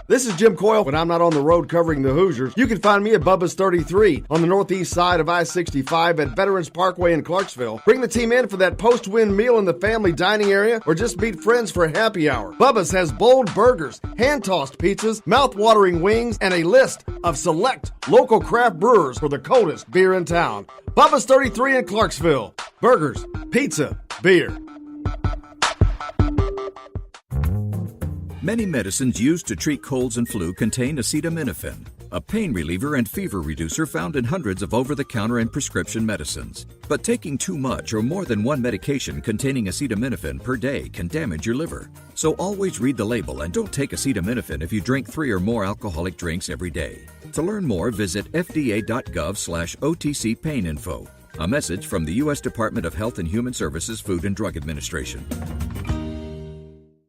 This is Jim Coyle. When I'm not on the road covering the Hoosiers, you can find me at Bubba's 33 on the northeast side of I-65 at Veterans Parkway in Clarksville. Bring the team in for that post-win meal in the family dining area or just meet friends for happy hour. Bubba's has bold burgers, hand-tossed pizzas, mouth-watering wings, and a list of select local craft brewers for the coldest beer in town. Bubba's 33 in Clarksville. Burgers, pizza, beer. Many medicines used to treat colds and flu contain acetaminophen, a pain reliever and fever reducer found in hundreds of over-the-counter and prescription medicines. But taking too much or more than one medication containing acetaminophen per day can damage your liver. So always read the label and don't take acetaminophen if you drink 3 or more alcoholic drinks every day. To learn more, visit fda.gov/OTC pain info. A message from the U.S. Department of Health and Human Services Food and Drug Administration.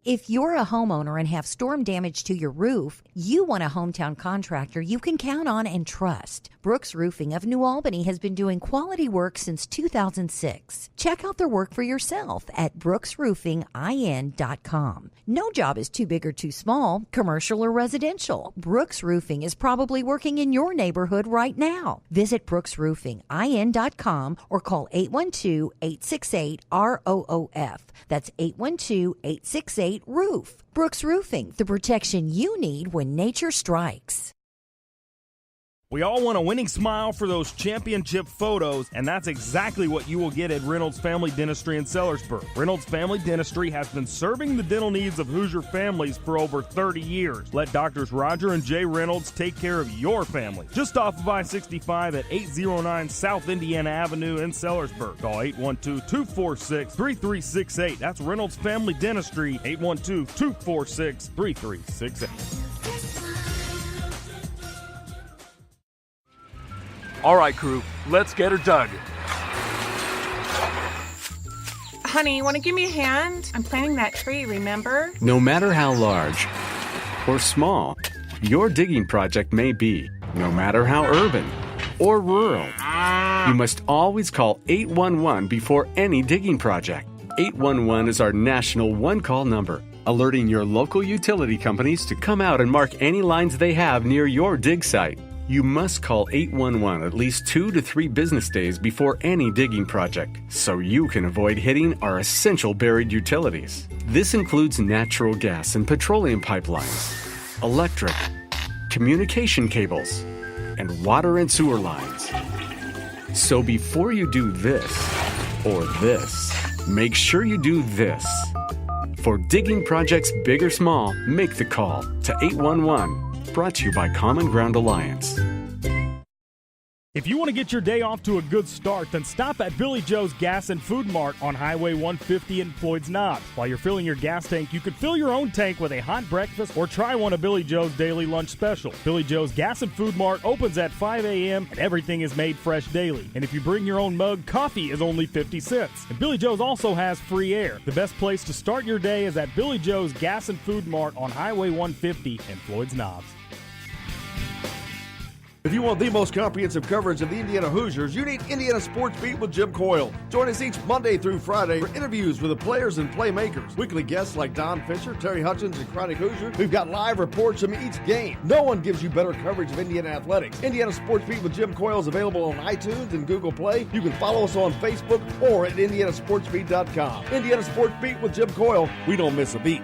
If you're a homeowner and have storm damage to your roof, you want a hometown contractor you can count on and trust. Brooks Roofing of New Albany has been doing quality work since 2006. Check out their work for yourself at brooksroofingin.com. No job is too big or too small, commercial or residential. Brooks Roofing is probably working in your neighborhood right now. Visit brooksroofingin.com or call 812-868-ROOF. That's 812-868-ROOF. Brooks Roofing, the protection you need when nature strikes. We all want a winning smile for those championship photos, and that's exactly what you will get at Reynolds Family Dentistry in Sellersburg. Reynolds Family Dentistry has been serving the dental needs of Hoosier families for over 30 years. Let Doctors Roger and Jay Reynolds take care of your family. Just off of I-65 at 809 South Indiana Avenue in Sellersburg. Call 812-246-3368. That's Reynolds Family Dentistry, 812-246-3368. All right, crew, let's get her dug. Honey, you want to give me a hand? I'm planting that tree, remember? No matter how large or small your digging project may be, no matter how urban or rural, you must always call 811 before any digging project. 811 is our national one-call number, alerting your local utility companies to come out and mark any lines they have near your dig site. You must call 811 at least 2 to 3 business days before any digging project, so you can avoid hitting our essential buried utilities. This includes natural gas and petroleum pipelines, electric, communication cables, and water and sewer lines. So before you do this or this, make sure you do this. For digging projects big or small, make the call to 811. Brought to you by Common Ground Alliance. If you want to get your day off to a good start, then stop at Billy Joe's Gas and Food Mart on Highway 150 in Floyd's Knobs. While you're filling your gas tank, you could fill your own tank with a hot breakfast or try one of Billy Joe's daily lunch special. Billy Joe's Gas and Food Mart opens at 5 a.m. and everything is made fresh daily. And if you bring your own mug, coffee is only 50 cents. And Billy Joe's also has free air. The best place to start your day is at Billy Joe's Gas and Food Mart on Highway 150 in Floyd's Knobs. If you want the most comprehensive coverage of the Indiana Hoosiers, you need Indiana Sports Beat with Jim Coyle. Join us each Monday through Friday for interviews with the players and playmakers. Weekly guests like Don Fisher, Terry Hutchins, and Chronic Hoosier. We've got live reports from each game. No one gives you better coverage of Indiana athletics. Indiana Sports Beat with Jim Coyle is available on iTunes and Google Play. You can follow us on Facebook or at indianasportsbeat.com. Indiana Sports Beat with Jim Coyle. We don't miss a beat.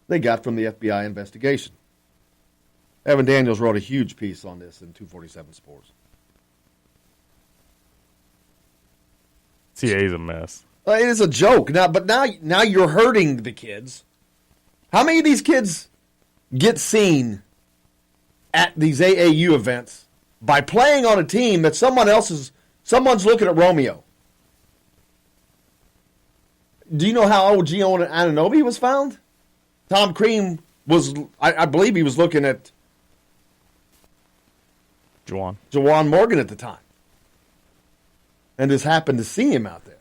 they got from the FBI investigation. Evan Daniels wrote a huge piece on this in 247 Sports. CAA's a mess. It is a joke. Now you're hurting the kids. How many of these kids get seen at these AAU events by playing on a team that someone's looking at Romeo? Do you know how OG Anunoby was found? Tom Crean was, I believe he was looking at Jawan Morgan at the time. And just happened to see him out there.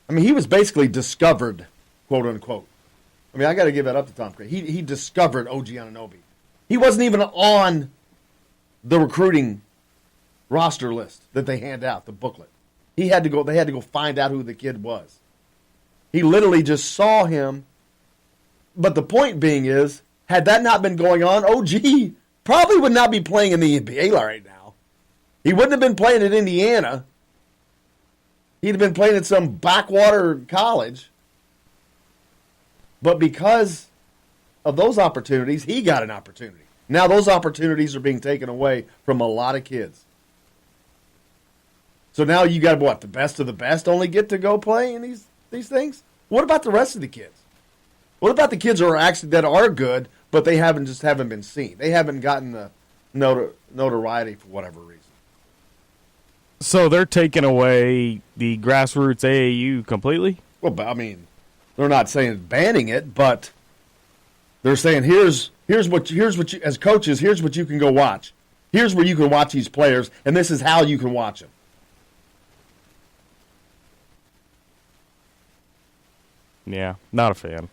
I mean, he was basically discovered, quote unquote. I mean, I got to give that up to Tom Crean. He discovered OG Anunoby. He wasn't even on the recruiting roster list that they hand out, the booklet. They had to go find out who the kid was. He literally just saw him. But the point being is, had that not been going on, OG probably would not be playing in the NBA right now. He wouldn't have been playing at Indiana. He'd have been playing at some backwater college. But because of those opportunities, he got an opportunity. Now those opportunities are being taken away from a lot of kids. So now you got, what, the best of the best only get to go play in these things? What about the rest of the kids? What about the kids that are good, but they haven't been seen? They haven't gotten the notoriety for whatever reason. So they're taking away the grassroots AAU completely? Well, I mean, they're not saying banning it, but they're saying here's what you as coaches, here's what you can go watch. Here's where you can watch these players, and this is how you can watch them. Yeah, not a fan.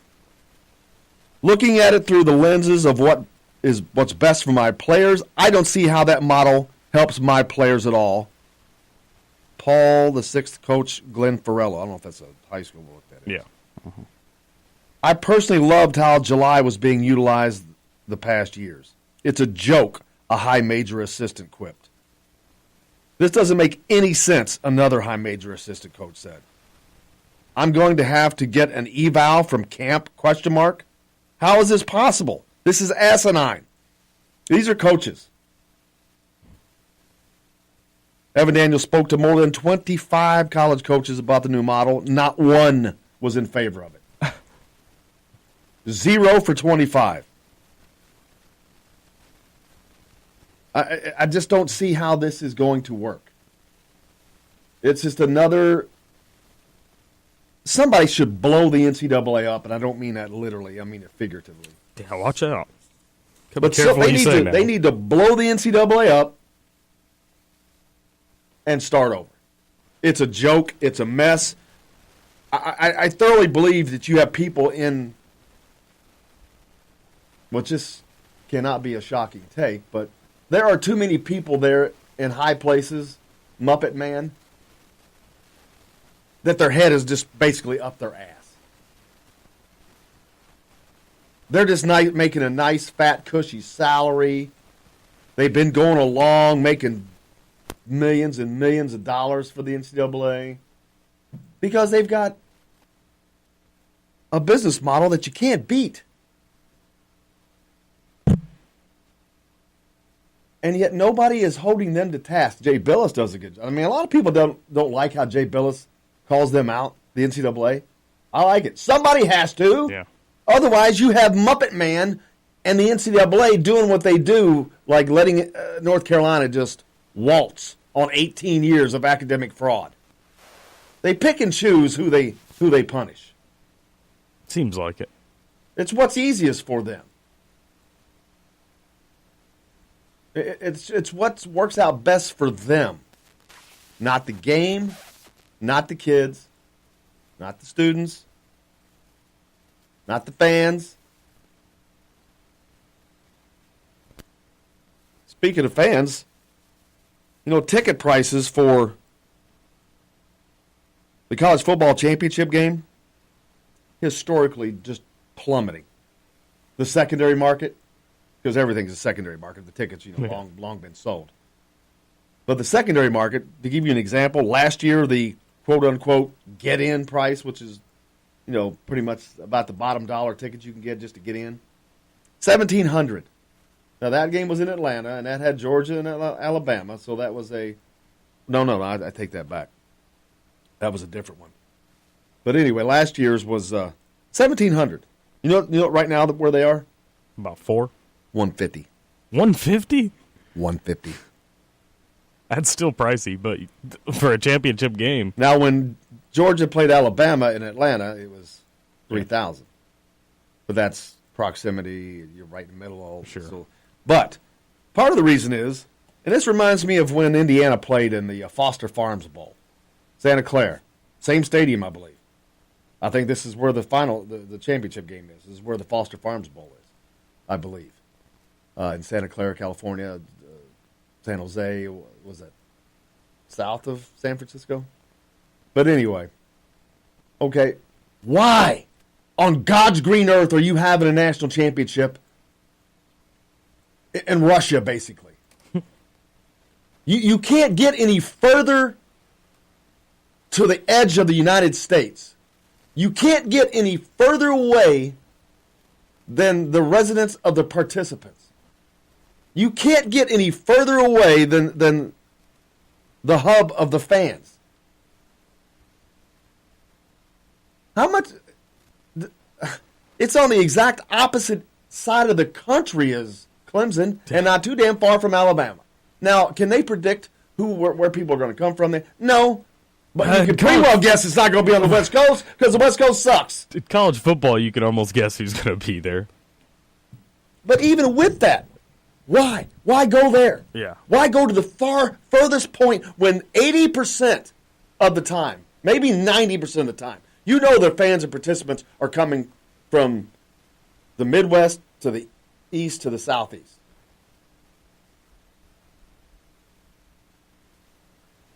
Looking at it through the lenses of what's best for my players, I don't see how that model helps my players at all. Paul, the 6th coach, Glenn Farrell. I don't know if that's a high school book. That is. Yeah. Mm-hmm. I personally loved how July was being utilized the past years. It's a joke, a high major assistant quipped. This doesn't make any sense, another high major assistant coach said. I'm going to have to get an eval from camp, ? How is this possible? This is asinine. These are coaches. Evan Daniels spoke to more than 25 college coaches about the new model. Not one was in favor of it. 0 for 25. I just don't see how this is going to work. It's just another... Somebody should blow the NCAA up, and I don't mean that literally. I mean it figuratively. Yeah, watch out. But they need to blow the NCAA up and start over. It's a joke. It's a mess. I thoroughly believe that you have people in what just cannot be a shocking take, but there are too many people there in high places, Muppet Man, that their head is just basically up their ass. They're just making a nice, fat, cushy salary. They've been going along making millions and millions of dollars for the NCAA because they've got a business model that you can't beat. And yet nobody is holding them to task. Jay Billis does a good job. I mean, a lot of people don't like how Jay Billis calls them out, the NCAA. I like it. Somebody has to. Yeah. Otherwise, you have Muppet Man and the NCAA doing what they do, like letting North Carolina just waltz on 18 years of academic fraud. They pick and choose who they punish. Seems like it. It's what's easiest for them. It's what works out best for them. Not the game, not the kids, not the students, not the fans. Speaking of fans, ticket prices for the college football championship game historically just plummeting. The secondary market, because everything's a secondary market. The tickets, long been sold. But the secondary market, to give you an example, last year the quote-unquote get-in price, which is, pretty much about the bottom dollar tickets you can get just to get in. $1,700. Now, that game was in Atlanta, and that had Georgia and Alabama, so that was a – no, I take that back. That was a different one. But anyway, last year's was $1,700. You know right now where they are? About $4. $150. $150? $150. That's still pricey, but for a championship game. Now, when Georgia played Alabama in Atlanta, it was $3,000. But that's proximity. You're right in the middle. Sure. So, but part of the reason is, and this reminds me of when Indiana played in the Foster Farms Bowl, Santa Clara, same stadium, I believe. I think this is where the championship game is. This is where the Foster Farms Bowl is, I believe, in Santa Clara, California. San Jose, was that south of San Francisco? But anyway, okay, why on God's green earth are you having a national championship in Russia, basically? You can't get any further to the edge of the United States. You can't get any further away than the residence of the participants. You can't get any further away than the hub of the fans. How much? It's on the exact opposite side of the country as Clemson, and not too damn far from Alabama. Now, can they predict where people are going to come from there? No. But you can pretty well guess it's not going to be on the West Coast because the West Coast sucks. In college football, you can almost guess who's going to be there. But even with that, why? Why go there? Yeah. Why go to the furthest point when 80% of the time, maybe 90% of the time, you know the fans and participants are coming from the Midwest to the East to the Southeast?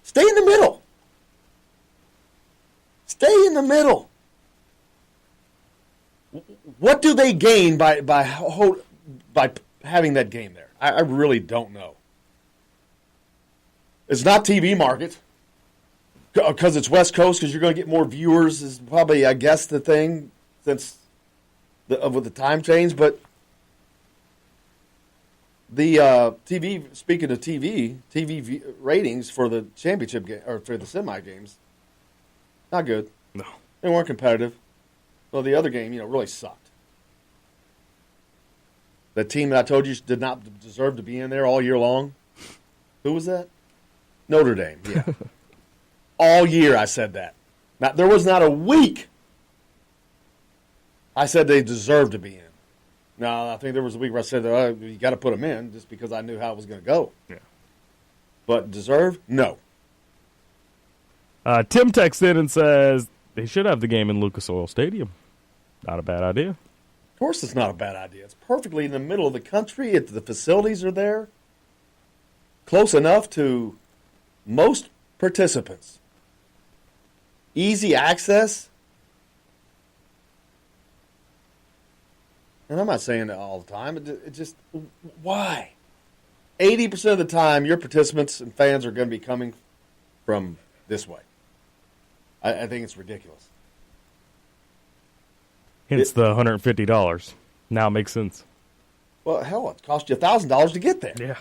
Stay in the middle. Stay in the middle. What do they gain by having that game there? I really don't know. It's not TV market because it's West Coast, because you're going to get more viewers is probably, I guess, the thing since with the time change. But the TV, speaking of TV ratings for the championship game or for the semi games, not good. No. They weren't competitive. So the other game, really sucked. The team that I told you did not deserve to be in there all year long. Who was that? Notre Dame, yeah. All year I said that. Now, there was not a week I said they deserved to be in. Now, I think there was a week where I said, you got to put them in just because I knew how it was going to go. Yeah. But deserve? No. Tim texts in and says they should have the game in Lucas Oil Stadium. Not a bad idea. Of course it's not a bad idea. It's perfectly in the middle of the country. The facilities are there. Close enough to most participants. Easy access. And I'm not saying that all the time. It just, why? 80% of the time, your participants and fans are going to be coming from this way. I think it's ridiculous. Hence the $150. Now it makes sense. Well, hell, it cost you $1,000 to get there. Yeah.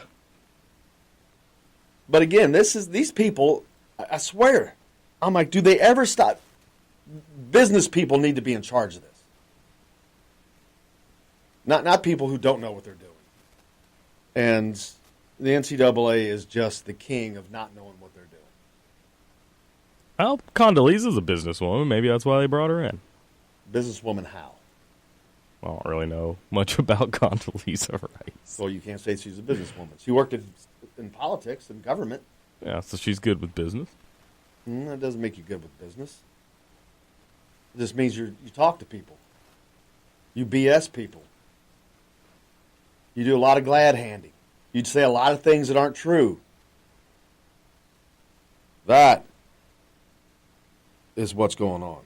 But again, these people, I swear, I'm like, do they ever stop? Business people need to be in charge of this. Not people who don't know what they're doing. And the NCAA is just the king of not knowing what they're doing. Well, Condoleezza's a businesswoman. Maybe that's why they brought her in. Businesswoman how? I don't really know much about Condoleezza Rice. Well, you can't say she's a businesswoman. She worked in politics and government. Yeah, so she's good with business. That doesn't make you good with business. It just means you talk to people. You BS people. You do a lot of glad handing. You'd say a lot of things that aren't true. That is what's going on.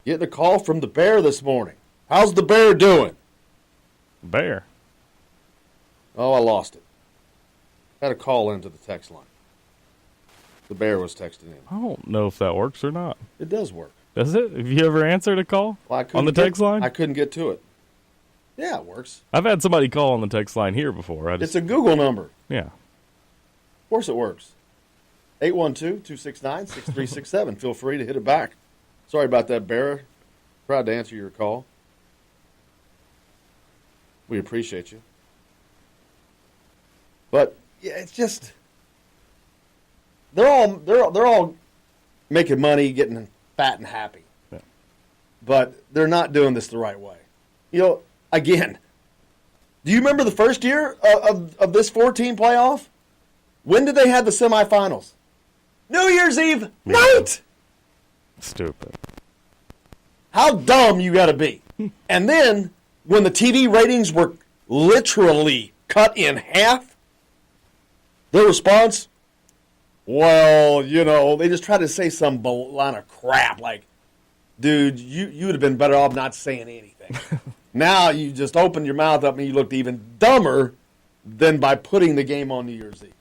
Getting a call from the Bear this morning. How's the Bear doing? Bear. Oh, I lost it. Had a call into the text line. The bear was texting in. I don't know if that works or not. It does work. Does it? Have you ever answered a call on the text line? I couldn't get to it. Yeah, it works. I've had somebody call on the text line here before. It's a Google number. Yeah. Of course it works. 812-269-6367. Feel free to hit it back. Sorry about that, Bear. Proud to answer your call. We appreciate you. But yeah, it's just they're all making money, getting fat and happy. Yeah. But they're not doing this the right way. You know, again, do you remember the first year of this 4-team playoff? When did they have the semifinals? New Year's Eve night. Stupid. How dumb you got to be. And then when the TV ratings were literally cut in half, their response, well, you know, they just tried to say some line of crap like, dude, you would have been better off not saying anything. Now you just opened your mouth up and you looked even dumber than by putting the game on New Year's Eve.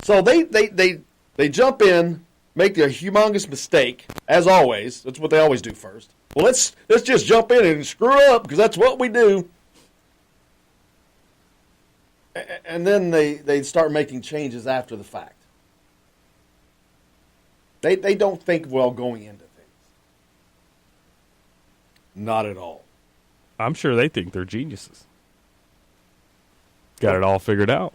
So they jump in, make a humongous mistake, as always. That's what they always do first. Well, let's just jump in and screw up because that's what we do. And then they start making changes after the fact. They don't think well going into things. Not at all. I'm sure they think they're geniuses. Got it all figured out.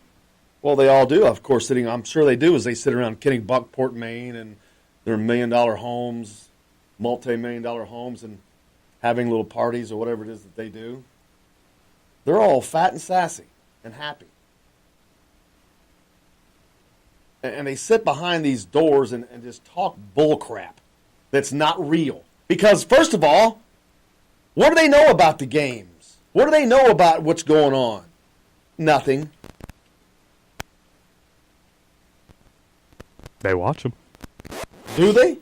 Well, they all do, of course. I'm sure they do as they sit around Kennebunkport, Maine, and their $1 million homes, multi-million-dollar homes, and having little parties or whatever it is that they do. They're all fat and sassy and happy. And they sit behind these doors and just talk bull crap that's not real. Because, first of all, what do they know about the games? What do they know about what's going on? Nothing. They watch them. Do they?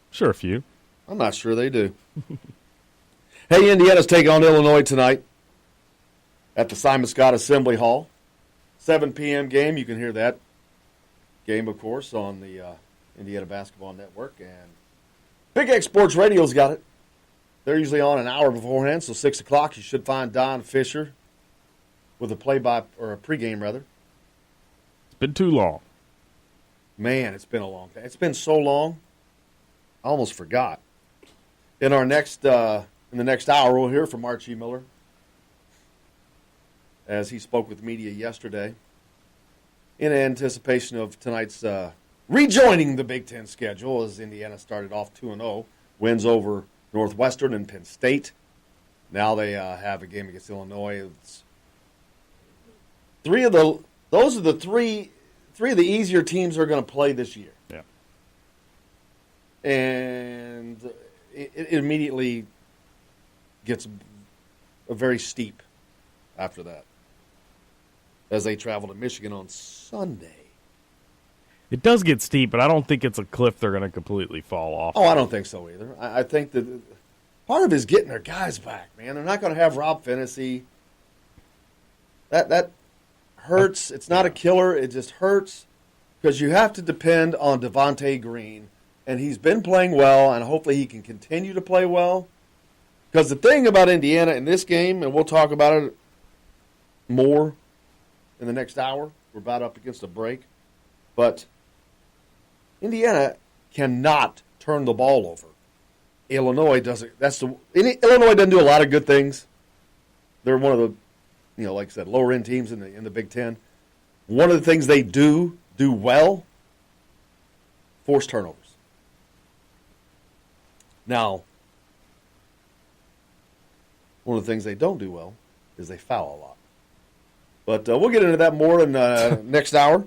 Sure, a few. I'm not sure they do. Hey, Indiana's taking on Illinois tonight at the Simon Scott Assembly Hall. 7 p.m. game. You can hear that game, of course, on the Indiana Basketball Network. And Big X Sports Radio's got it. They're usually on an hour beforehand, so 6 o'clock you should find Don Fisher with a pregame, rather. It's been too long. Man, it's been a long time. It's been so long, I almost forgot. In the next hour, we'll hear from Archie Miller as he spoke with media yesterday in anticipation of tonight's rejoining the Big Ten schedule as Indiana started off 2-0, wins over Northwestern and Penn State. Now they have a game against Illinois. Those are the three of the easier teams are going to play this year. Yeah. And it immediately gets very steep after that as they travel to Michigan on Sunday. It does get steep, but I don't think it's a cliff they're going to completely fall off. Oh, I don't think so either. I think that part of it is getting their guys back, man. They're not going to have Rob Phinisee. That hurts. It's not a killer. It just hurts because you have to depend on Devontae Green, and he's been playing well, and hopefully he can continue to play well. Because the thing about Indiana in this game, and we'll talk about it more in the next hour, we're about up against a break, but Indiana cannot turn the ball over. Illinois doesn't. Illinois doesn't do a lot of good things. They're one of the, like I said, lower end teams in the Big Ten. One of the things they do well, force turnovers. Now, one of the things they don't do well is they foul a lot. But we'll get into that more in next hour.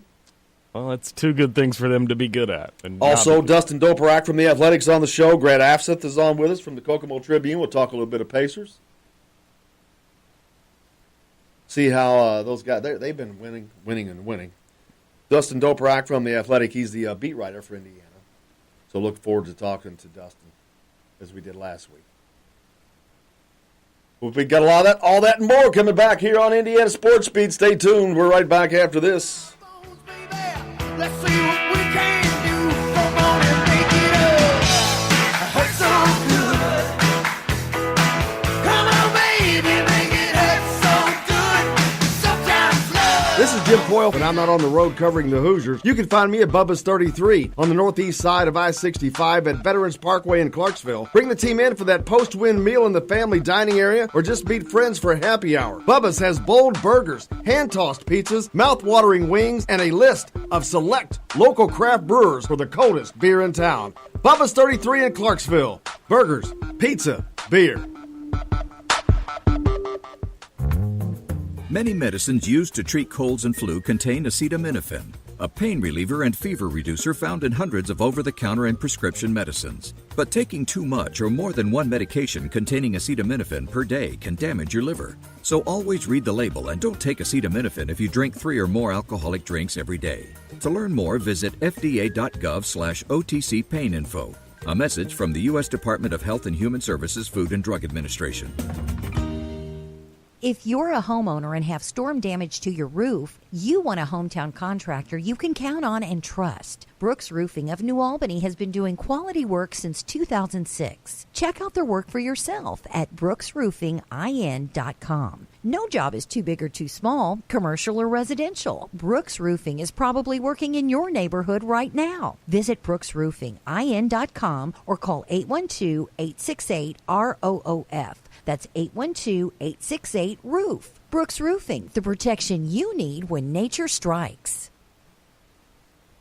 Well, that's two good things for them to be good at. And also, Dustin Doperak from The Athletics on the show. Grant Afseth is on with us from the Kokomo Tribune. We'll talk a little bit of Pacers. See how those guys, they've been winning. Dustin Doperak from The Athletic, he's the beat writer for Indiana. So look forward to talking to Dustin as we did last week. Well, we got a lot of that, all that and more coming back here on Indiana Sports Beat. Stay tuned. We're right back after this. Let's see Jim Coyle. When I'm not on the road covering the Hoosiers, you can find me at Bubba's 33 on the northeast side of I-65 at Veterans Parkway in Clarksville. Bring the team in for that post-win meal in the family dining area or just meet friends for happy hour. Bubba's has bold burgers, hand-tossed pizzas, mouth-watering wings, and a list of select local craft brewers for the coldest beer in town. Bubba's 33 in Clarksville. Burgers, pizza, beer. Many medicines used to treat colds and flu contain acetaminophen, a pain reliever and fever reducer found in hundreds of over-the-counter and prescription medicines. But taking too much or more than one medication containing acetaminophen per day can damage your liver. So always read the label and don't take acetaminophen if you drink 3 or more alcoholic drinks every day. To learn more, visit fda.gov/OTC pain info. A message from the U.S. Department of Health and Human Services Food and Drug Administration. If you're a homeowner and have storm damage to your roof, you want a hometown contractor you can count on and trust. Brooks Roofing of New Albany has been doing quality work since 2006. Check out their work for yourself at brooksroofingin.com. No job is too big or too small, commercial or residential. Brooks Roofing is probably working in your neighborhood right now. Visit brooksroofingin.com or call 812-868-ROOF. That's 812-868-ROOF. Brooks Roofing, the protection you need when nature strikes.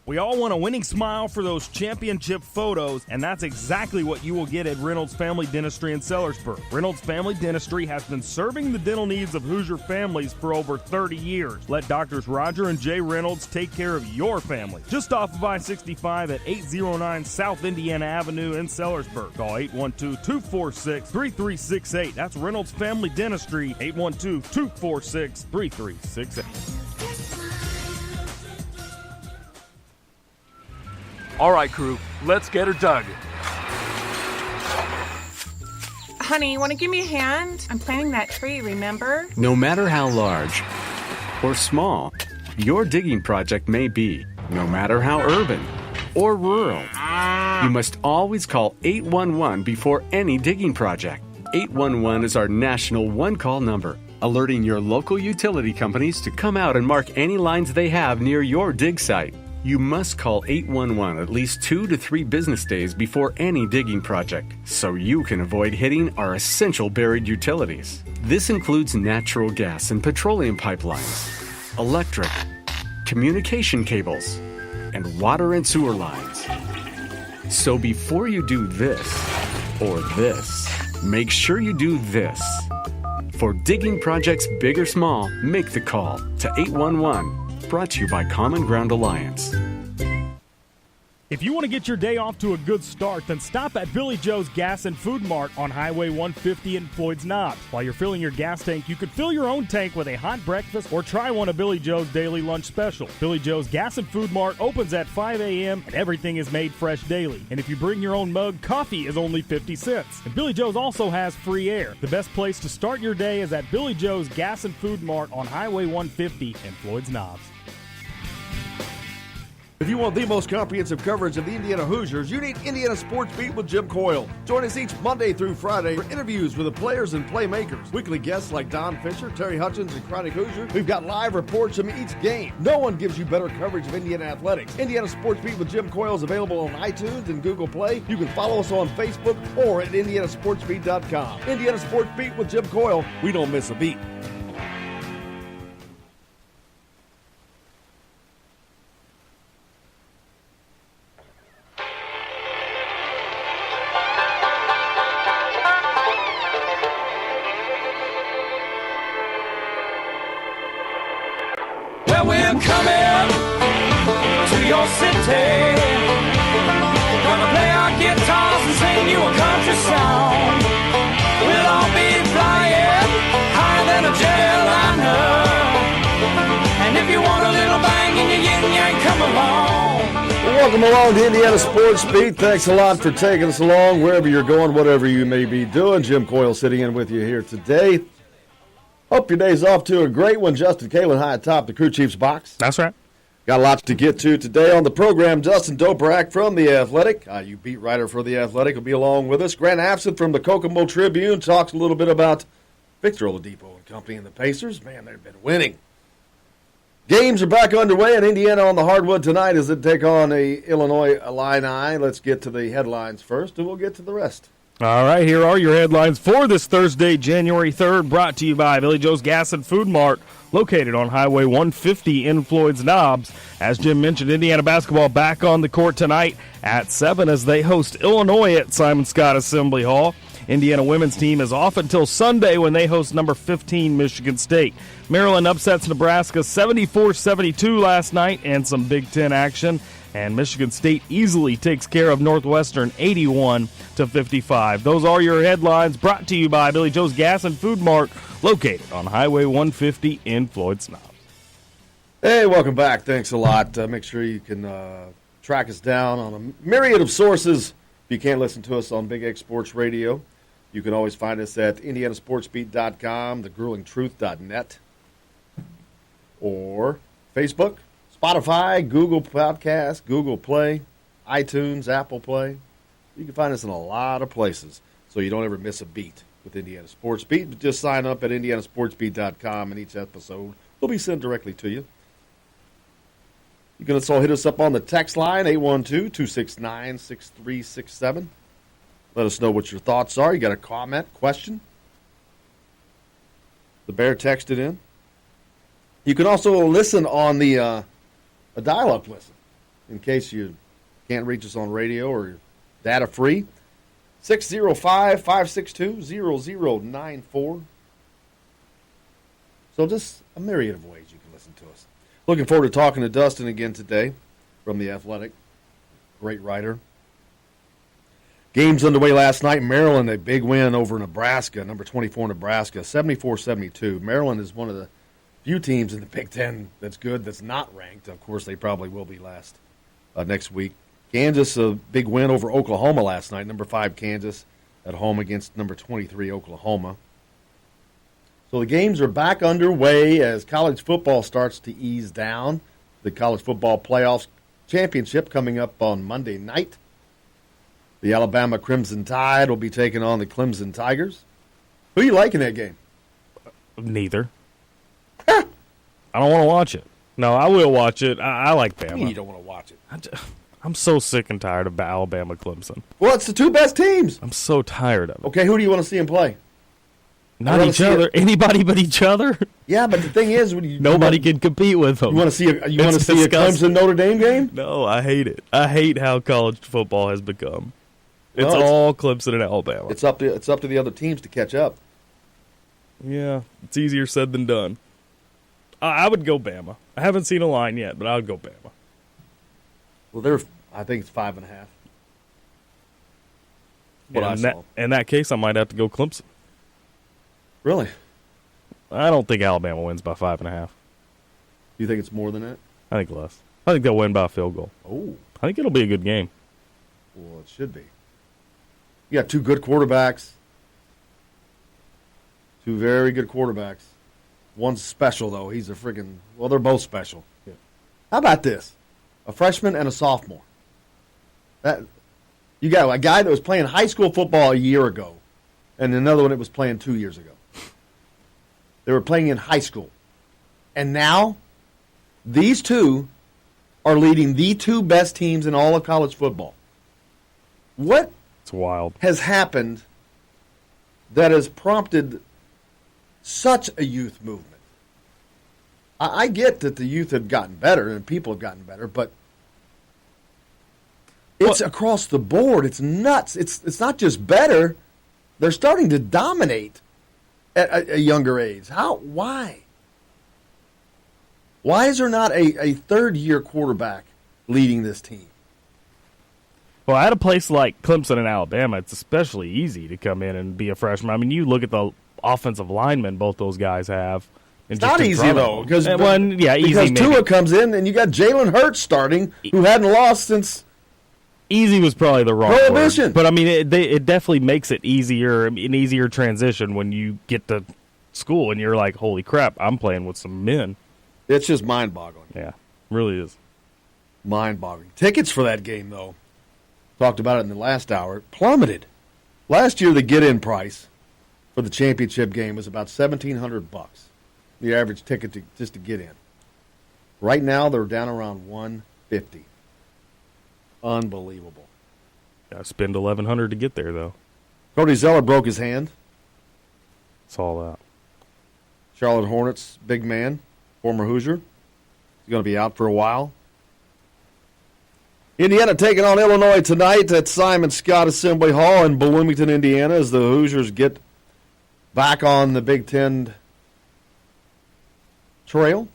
We all want a winning smile for those championship photos, and that's exactly what you will get at Reynolds Family Dentistry in Sellersburg. Reynolds Family Dentistry has been serving the dental needs of Hoosier families for over 30 years. Let Doctors Roger and Jay Reynolds take care of your family. Just off of I-65 at 809 South Indiana Avenue in Sellersburg. Call 812-246-3368. That's Reynolds Family Dentistry, 812-246-3368. All right, crew, let's get her dug. Honey, want to give me a hand? I'm planting that tree, remember? No matter how large or small your digging project may be, no matter how urban or rural, you must always call 811 before any digging project. 811 is our national one-call number, alerting your local utility companies to come out and mark any lines they have near your dig site. You must call 811 at least 2 to 3 business days before any digging project, so you can avoid hitting our essential buried utilities. This includes natural gas and petroleum pipelines, electric, communication cables, and water and sewer lines. So before you do this or this, make sure you do this. For digging projects big or small, make the call to 811. Brought to you by Common Ground Alliance. If you want to get your day off to a good start, then stop at Billy Joe's Gas and Food Mart on Highway 150 in Floyd's Knobs. While you're filling your gas tank, you could fill your own tank with a hot breakfast or try one of Billy Joe's daily lunch special. Billy Joe's Gas and Food Mart opens at 5 a.m. and everything is made fresh daily. And if you bring your own mug, coffee is only 50 cents. And Billy Joe's also has free air. The best place to start your day is at Billy Joe's Gas and Food Mart on Highway 150 in Floyd's Knobs. If you want the most comprehensive coverage of the Indiana Hoosiers, you need Indiana Sports Beat with Jim Coyle. Join us each Monday through Friday for interviews with the players and playmakers. Weekly guests like Don Fisher, Terry Hutchins, and Chronic Hoosier. We've got live reports from each game. No one gives you better coverage of Indiana athletics. Indiana Sports Beat with Jim Coyle is available on iTunes and Google Play. You can follow us on Facebook or at indianasportsbeat.com. Indiana Sports Beat with Jim Coyle. We don't miss a beat. We're coming to your city. Gonna play our guitars and sing you a country song. We'll all be flying higher than a jetliner. And if you want a little bang in your yin-yang, come along. Welcome along to Indiana Sports Beat. Thanks a lot for taking us along wherever you're going, whatever you may be doing. Jim Coyle sitting in with you here today. Hope your day's off to a great one. Justin Kalen high atop the Crew Chiefs box. That's right. Got lots to get to today on the program. Dustin Doperak from The Athletic, you beat writer for The Athletic, will be along with us. Grant Absent from the Kokomo Tribune talks a little bit about Victor Oladipo and company and the Pacers. Man, they've been winning. Games are back underway in Indiana on the hardwood tonight as it take on a Illinois Illini. Let's get to the headlines first, and we'll get to the rest. All right, here are your headlines for this Thursday, January 3rd, brought to you by Billy Joe's Gas and Food Mart, located on Highway 150 in Floyd's Knobs. As Jim mentioned, Indiana basketball back on the court tonight at 7 as they host Illinois at Simon Scott Assembly Hall. Indiana women's team is off until Sunday when they host number 15 Michigan State. Maryland upsets Nebraska 74-72 last night and some Big Ten action. And Michigan State easily takes care of Northwestern 81-55. Those are your headlines brought to you by Billy Joe's Gas and Food Mart, located on Highway 150 in Floyd's Knobs. Hey, welcome back. Thanks a lot. Make sure you can track us down on a myriad of sources. If you can't listen to us on Big X Sports Radio, you can always find us at indianasportsbeat.com, thegruelingtruth.net, or Facebook, Spotify, Google Podcast, Google Play, iTunes, Apple Play. You can find us in a lot of places, so you don't ever miss a beat with Indiana Sports Beat. But just sign up at indianasportsbeat.com, and each episode will be sent directly to you. You can also hit us up on the text line, 812-269-6367. Let us know what your thoughts are. You got a comment, question? The Bear texted in. You can also listen on the a dial-up listen in case you can't reach us on radio or data free. 605-562-0094. So just a myriad of ways you can listen to us. Looking forward to talking to Dustin again today from The Athletic. Great writer. Games underway last night. Maryland, a big win over Nebraska, number 24 Nebraska, 74-72. Maryland is one of the few teams in the Big Ten that's good, that's not ranked. Of course, they probably will be next week. Kansas, a big win over Oklahoma last night, number 5 Kansas at home against number 23 Oklahoma. So the games are back underway as college football starts to ease down. The college football playoffs championship coming up on Monday night. The Alabama Crimson Tide will be taking on the Clemson Tigers. Who you like in that game? Neither. I don't want to watch it. No, I will watch it. I like Bama. You don't want to watch it. I'm so sick and tired of Alabama Clemson. Well, it's the two best teams. I'm so tired of it. Okay, who do you want to see them play? Not each other. Anybody but each other. Yeah, but the thing is, nobody can compete with them. You want to see a Clemson Notre Dame game? No, I hate it. I hate how college football has become. It's all Clemson and Alabama. It's up to the other teams to catch up. Yeah, it's easier said than done. I would go Bama. I haven't seen a line yet, but I would go Bama. Well, I think it's 5.5. In that case, I might have to go Clemson. Really? I don't think Alabama wins by 5.5. You think it's more than that? I think less. I think they'll win by a field goal. Oh. I think it'll be a good game. Well, it should be. You got two good quarterbacks. Two very good quarterbacks. One's special, though. He's a freaking... Well, they're both special. Yeah. How about this? A freshman and a sophomore. You got a guy that was playing high school football a year ago, and another one that was playing 2 years ago. They were playing in high school. And now, these two are leading the two best teams in all of college football. What It's wild. has happened that has prompted such a youth movement? I get that the youth have gotten better and people have gotten better, but it's across the board. It's nuts. It's not just better. They're starting to dominate at a younger age. Why? Why is there not a third-year quarterback leading this team? Well, at a place like Clemson and Alabama, it's especially easy to come in and be a freshman. I mean, you look at the offensive linemen both those guys have. It's not easy, though. Because easy Tua comes in, and you got Jalen Hurts starting, who hadn't lost since... Easy was probably the wrong Prohibition. word. But, I mean, it definitely makes it an easier transition when you get to school and you're like, holy crap, I'm playing with some men. It's just mind-boggling. Yeah, really is. Mind-boggling. Tickets for that game, though, talked about it in the last hour, plummeted. Last year, the get-in price for the championship game was about $1,700. The average ticket just to get in. Right now, they're down around 150. Unbelievable. Got to spend $1,100 to get there, though. Cody Zeller broke his hand. Saw that. Charlotte Hornets big man, former Hoosier. He's going to be out for a while. Indiana taking on Illinois tonight at Simon Scott Assembly Hall in Bloomington, Indiana, as the Hoosiers get back on the Big Ten trail.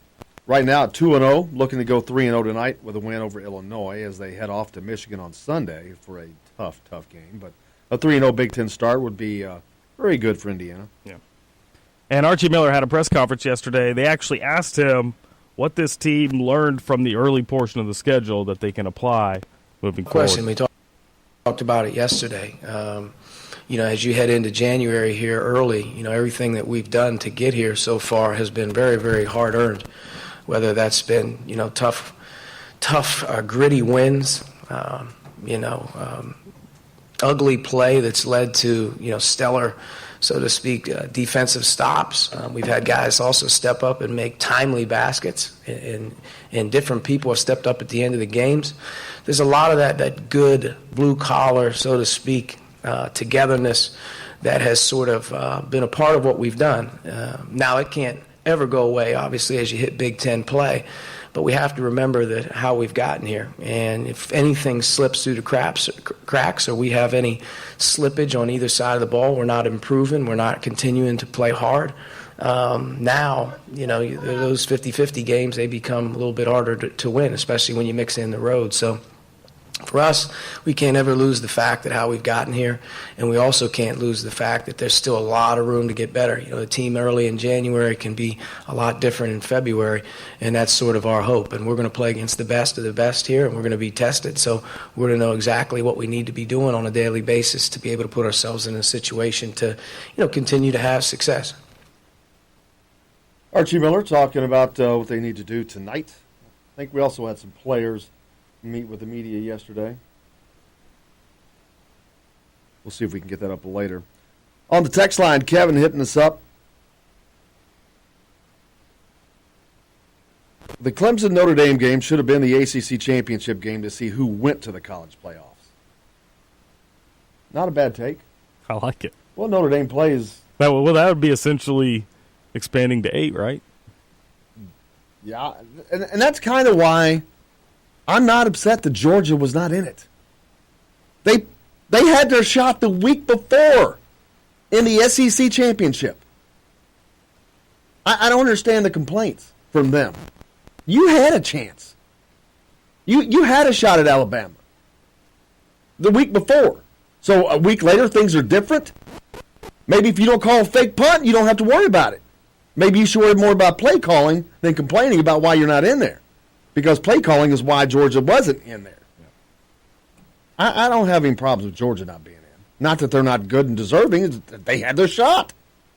Right now at 2-0, looking to go 3-0 tonight with a win over Illinois as they head off to Michigan on Sunday for a tough game. But a 3-0 Big Ten start would be very good for Indiana. Yeah. And Archie Miller had a press conference yesterday. They actually asked him what this team learned from the early portion of the schedule that they can apply moving forward. We talked about it yesterday. As you head into January here early, everything that we've done to get here so far has been very, very hard earned. Whether that's been, tough, gritty wins, ugly play that's led to, stellar, so to speak, defensive stops. We've had guys also step up and make timely baskets, and different people have stepped up at the end of the games. There's a lot of that good blue-collar, so to speak, togetherness that has sort of been a part of what we've done. Now it can't ever go away, obviously, as you hit Big Ten play. But we have to remember that how we've gotten here. And if anything slips through the cracks or we have any slippage on either side of the ball, we're not improving, we're not continuing to play hard. Now, those 50-50 games, they become a little bit harder to win, especially when you mix in the road. So for us, we can't ever lose the fact that how we've gotten here, and we also can't lose the fact that there's still a lot of room to get better. The team early in January can be a lot different in February, and that's sort of our hope. And we're going to play against the best of the best here, and we're going to be tested. So we're going to know exactly what we need to be doing on a daily basis to be able to put ourselves in a situation to, continue to have success. Archie Miller talking about what they need to do tonight. I think we also had some players meet with the media yesterday. We'll see if we can get that up later. On the text line, Kevin hitting us up. The Clemson-Notre Dame game should have been the ACC championship game to see who went to the college playoffs. Not a bad take. I like it. Well, Notre Dame plays. That would be essentially expanding to 8, right? Yeah, and that's kind of why I'm not upset that Georgia was not in it. They had their shot the week before in the SEC championship. I don't understand the complaints from them. You had a chance. You had a shot at Alabama the week before. So a week later, things are different. Maybe if you don't call a fake punt, you don't have to worry about it. Maybe you should worry more about play calling than complaining about why you're not in there. Because play calling is why Georgia wasn't in there. I don't have any problems with Georgia not being in. Not that they're not good and deserving. They had their shot.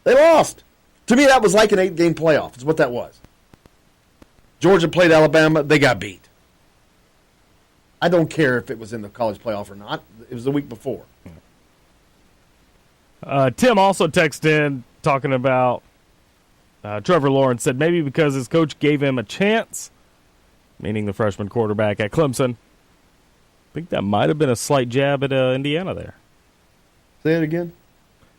They lost. To me, that was like an 8-game playoff. Is what that was. Georgia played Alabama. They got beat. I don't care if it was in the college playoff or not. It was the week before. Tim also texted in talking about Trevor Lawrence. Said maybe because his coach gave him a chance, meaning the freshman quarterback at Clemson. I think that might have been a slight jab at Indiana there. Say it again.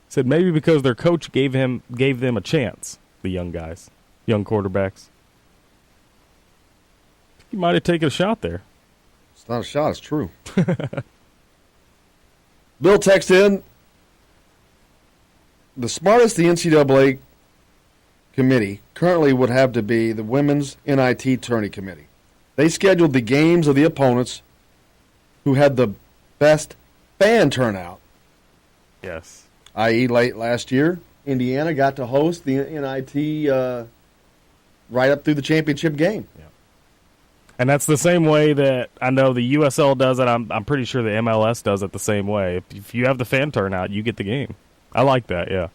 Said maybe because their coach gave them a chance, the young guys, young quarterbacks. I think he might have taken a shot there. It's not a shot, it's true. Bill texted in, the smartest the NCAA committee currently would have to be the Women's NIT Tourney Committee. They scheduled the games of the opponents who had the best fan turnout. Yes. I.e., late last year, Indiana got to host the NIT right up through the championship game. Yeah. And that's the same way that I know the USL does it. I'm pretty sure the MLS does it the same way. If you have the fan turnout, you get the game. I like that, yeah.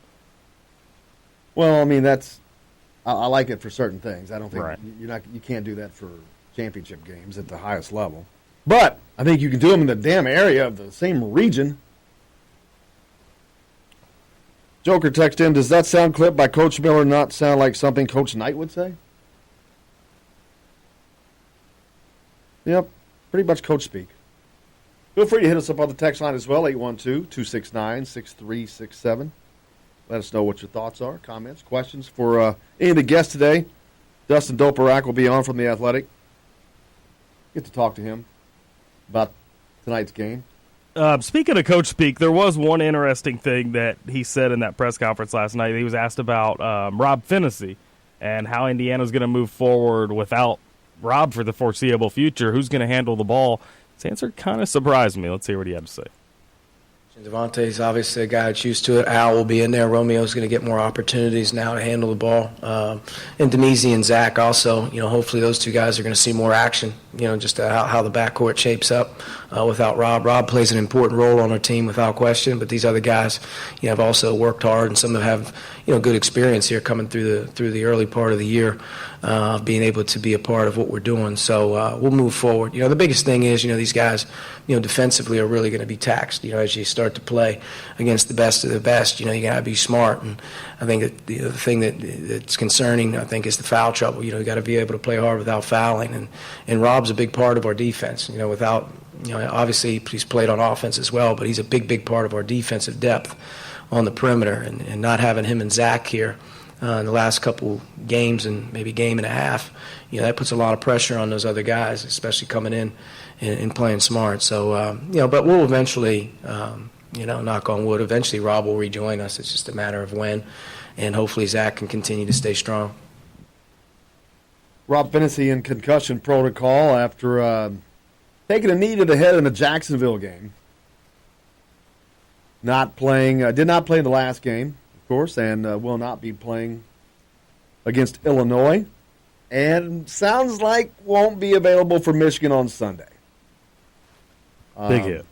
Well, I mean, I like it for certain things. I don't think right. You can't do that for championship games at the highest level. But I think you can do them in the damn area of the same region. Joker text in, does that sound clip by Coach Miller not sound like something Coach Knight would say? Yep, pretty much coach speak. Feel free to hit us up on the text line as well, 812-269-6367. Let us know what your thoughts are, comments, questions for any of the guests today. Dustin Doperak will be on from The Athletic. Get to talk to him about tonight's game. Speaking of coach speak, there was one interesting thing that he said in that press conference last night. He was asked about Rob Phinisee and how Indiana's going to move forward without Rob for the foreseeable future. Who's going to handle the ball? His answer kind of surprised me. Let's hear what he had to say. Devontae's obviously a guy that's used to it. Al will be in there. Romeo's going to get more opportunities now to handle the ball. And Demezi and Zach also, hopefully those two guys are going to see more action, just how the backcourt shapes up without Rob. Rob plays an important role on our team without question, but these other guys, have also worked hard, and some have good experience here coming through the early part of the year, being able to be a part of what we're doing. So we'll move forward. The biggest thing is, these guys, defensively are really going to be taxed, as you start to play against the best of the best. You got to be smart. And I think that the thing that's concerning, I think, is the foul trouble. You got to be able to play hard without fouling. And Rob's a big part of our defense. Without, obviously he's played on offense as well, but he's a big part of our defensive depth on the perimeter. And not having him and Zach here in the last couple games and maybe game and a half, that puts a lot of pressure on those other guys, especially coming in and playing smart. So, but we'll eventually, knock on wood, eventually Rob will rejoin us. It's just a matter of when, and hopefully Zach can continue to stay strong. Rob Phinisee in concussion protocol after taking a knee to the head in the Jacksonville game. Not playing, did not play in the last game, of course, and will not be playing against Illinois. And sounds like won't be available for Michigan on Sunday. Big hit.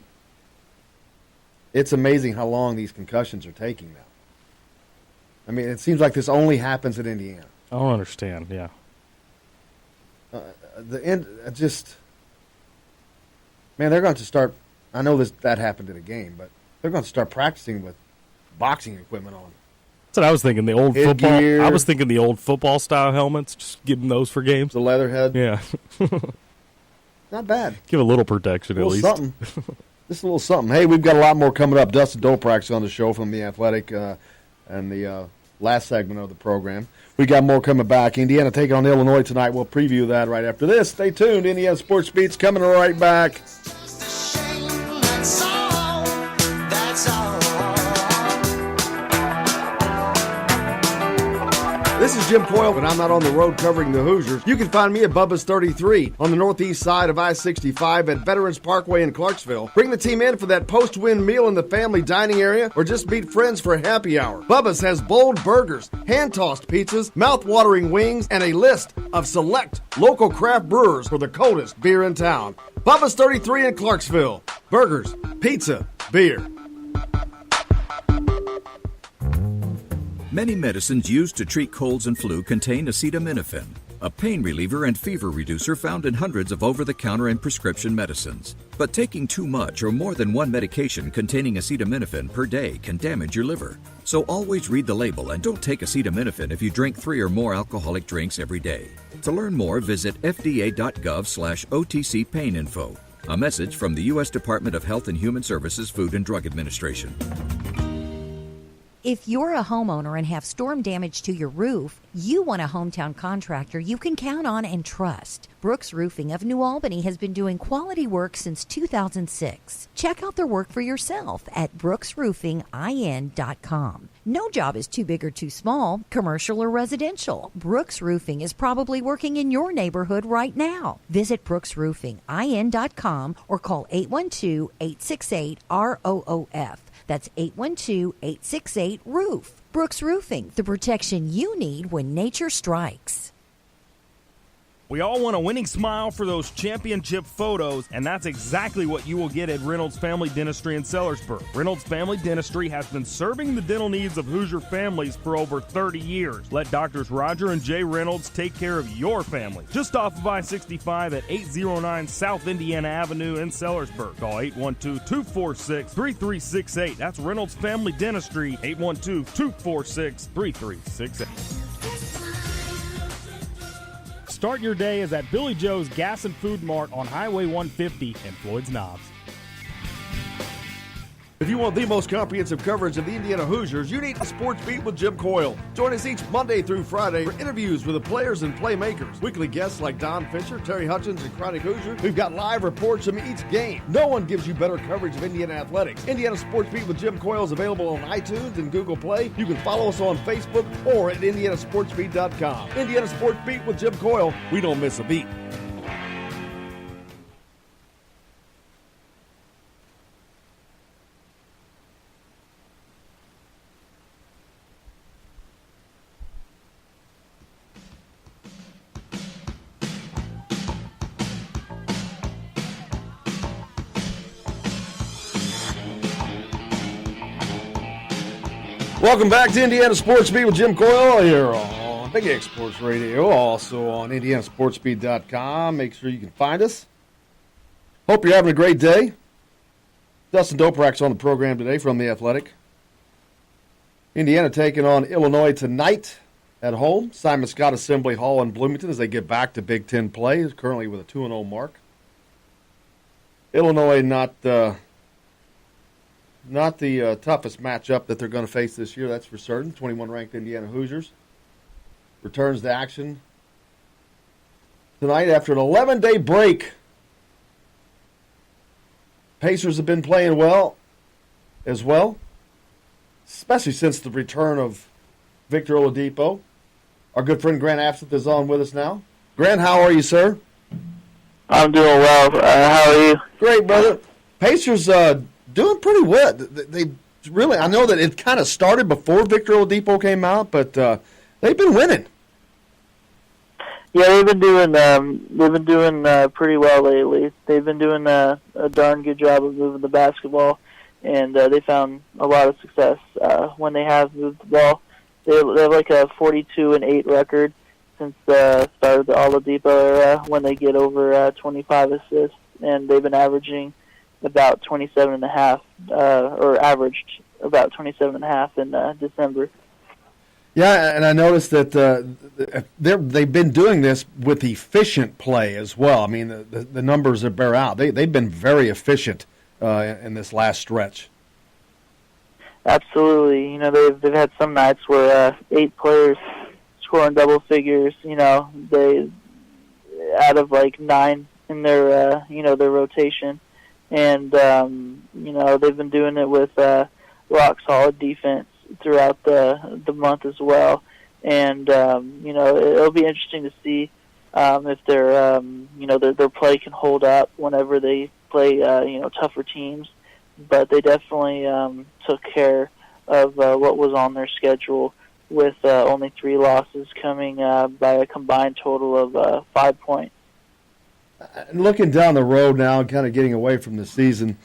It's amazing how long these concussions are taking now. I mean, it seems like this only happens in Indiana. I don't understand, yeah. Man, they're going to start, I know that happened in a game, but they're going to start practicing with boxing equipment on. That's what I was thinking. The old football. I was thinking the old football style helmets. Just give them those for games. The leather head. Yeah. Not bad. Give a little protection at least. Something. Just a little something. Hey, we've got a lot more coming up. Dustin Doperak's on the show from The Athletic and the last segment of the program. We got more coming back. Indiana taking on Illinois tonight. We'll preview that right after this. Stay tuned. Indiana Sports Beat's coming right back. This is Jim Poyle, and I'm not on the road covering the Hoosiers. You can find me at Bubba's 33 on the northeast side of I-65 at Veterans Parkway in Clarksville. Bring the team in for that post-win meal in the family dining area or just meet friends for a happy hour. Bubba's has bold burgers, hand-tossed pizzas, mouth-watering wings, and a list of select local craft brewers for the coldest beer in town. Bubba's 33 in Clarksville. Burgers, pizza, beer. Many medicines used to treat colds and flu contain acetaminophen, a pain reliever and fever reducer found in hundreds of over-the-counter and prescription medicines. But taking too much or more than one medication containing acetaminophen per day can damage your liver. So always read the label and don't take acetaminophen if you drink 3 or more alcoholic drinks every day. To learn more, visit fda.gov/OTC pain info. A message from the U.S. Department of Health and Human Services Food and Drug Administration. If you're a homeowner and have storm damage to your roof, you want a hometown contractor you can count on and trust. Brooks Roofing of New Albany has been doing quality work since 2006. Check out their work for yourself at brooksroofingin.com. No job is too big or too small, commercial or residential. Brooks Roofing is probably working in your neighborhood right now. Visit brooksroofingin.com or call 812-868-ROOF. That's 812-868-ROOF. Brooks Roofing, the protection you need when nature strikes. We all want a winning smile for those championship photos, and that's exactly what you will get at Reynolds Family Dentistry in Sellersburg. Reynolds Family Dentistry has been serving the dental needs of Hoosier families for over 30 years. Let Doctors Roger and Jay Reynolds take care of your family. Just off of I-65 at 809 South Indiana Avenue in Sellersburg. Call 812-246-3368. That's Reynolds Family Dentistry, 812-246-3368. start your day is at Billy Joe's Gas and Food Mart on Highway 150 in Floyd's Knobs. If you want the most comprehensive coverage of the Indiana Hoosiers, you need a Sports Beat with Jim Coyle. Join us each Monday through Friday for interviews with the players and playmakers. Weekly guests like Don Fisher, Terry Hutchins, and Chronic Hoosier. We've got live reports from each game. No one gives you better coverage of Indiana athletics. Indiana Sports Beat with Jim Coyle is available on iTunes and Google Play. You can follow us on Facebook or at indianasportsbeat.com. Indiana Sports Beat with Jim Coyle. We don't miss a beat. Welcome back to Indiana Sports Beat with Jim Coyle here on Big X Sports Radio, also on indianasportsbeat.com. Make sure you can find us. Hope you're having a great day. Dustin Doprak's on the program today from The Athletic. Indiana taking on Illinois tonight at home. Simon Scott Assembly Hall in Bloomington as they get back to Big Ten play, currently with a 2-0 mark. Illinois not the toughest matchup that they're going to face this year, that's for certain. 21-ranked Indiana Hoosiers returns to action tonight after an 11-day break. Pacers have been playing well as well, especially since the return of Victor Oladipo. Our good friend Grant Absinthe is on with us now. Grant, how are you, sir? I'm doing well. How are you? Great, brother. Pacers doing pretty well. They really, I know that it kind of started before Victor Oladipo came out, but they've been winning. Yeah, they've been doing pretty well lately. They've been doing a darn good job of moving the basketball, and they found a lot of success when they have moved the ball. They have like a 42-8 record since the start of the Oladipo era when they get over 25 assists, and they've been averaging about 27.5, or averaged about 27.5 in December. Yeah, and I noticed that they've been doing this with efficient play as well. I mean, the numbers that bear out. They've been very efficient in this last stretch. Absolutely. You know, they've had some nights where 8 players scoring double figures. You know, they out of like 9 in their their rotation. And, you know, they've been doing it with rock-solid defense throughout the month as well. And, you know, it'll be interesting to see if their play can hold up whenever they play, tougher teams. But they definitely took care of what was on their schedule with only 3 losses coming by a combined total of 5 points. And looking down the road now and kind of getting away from the season,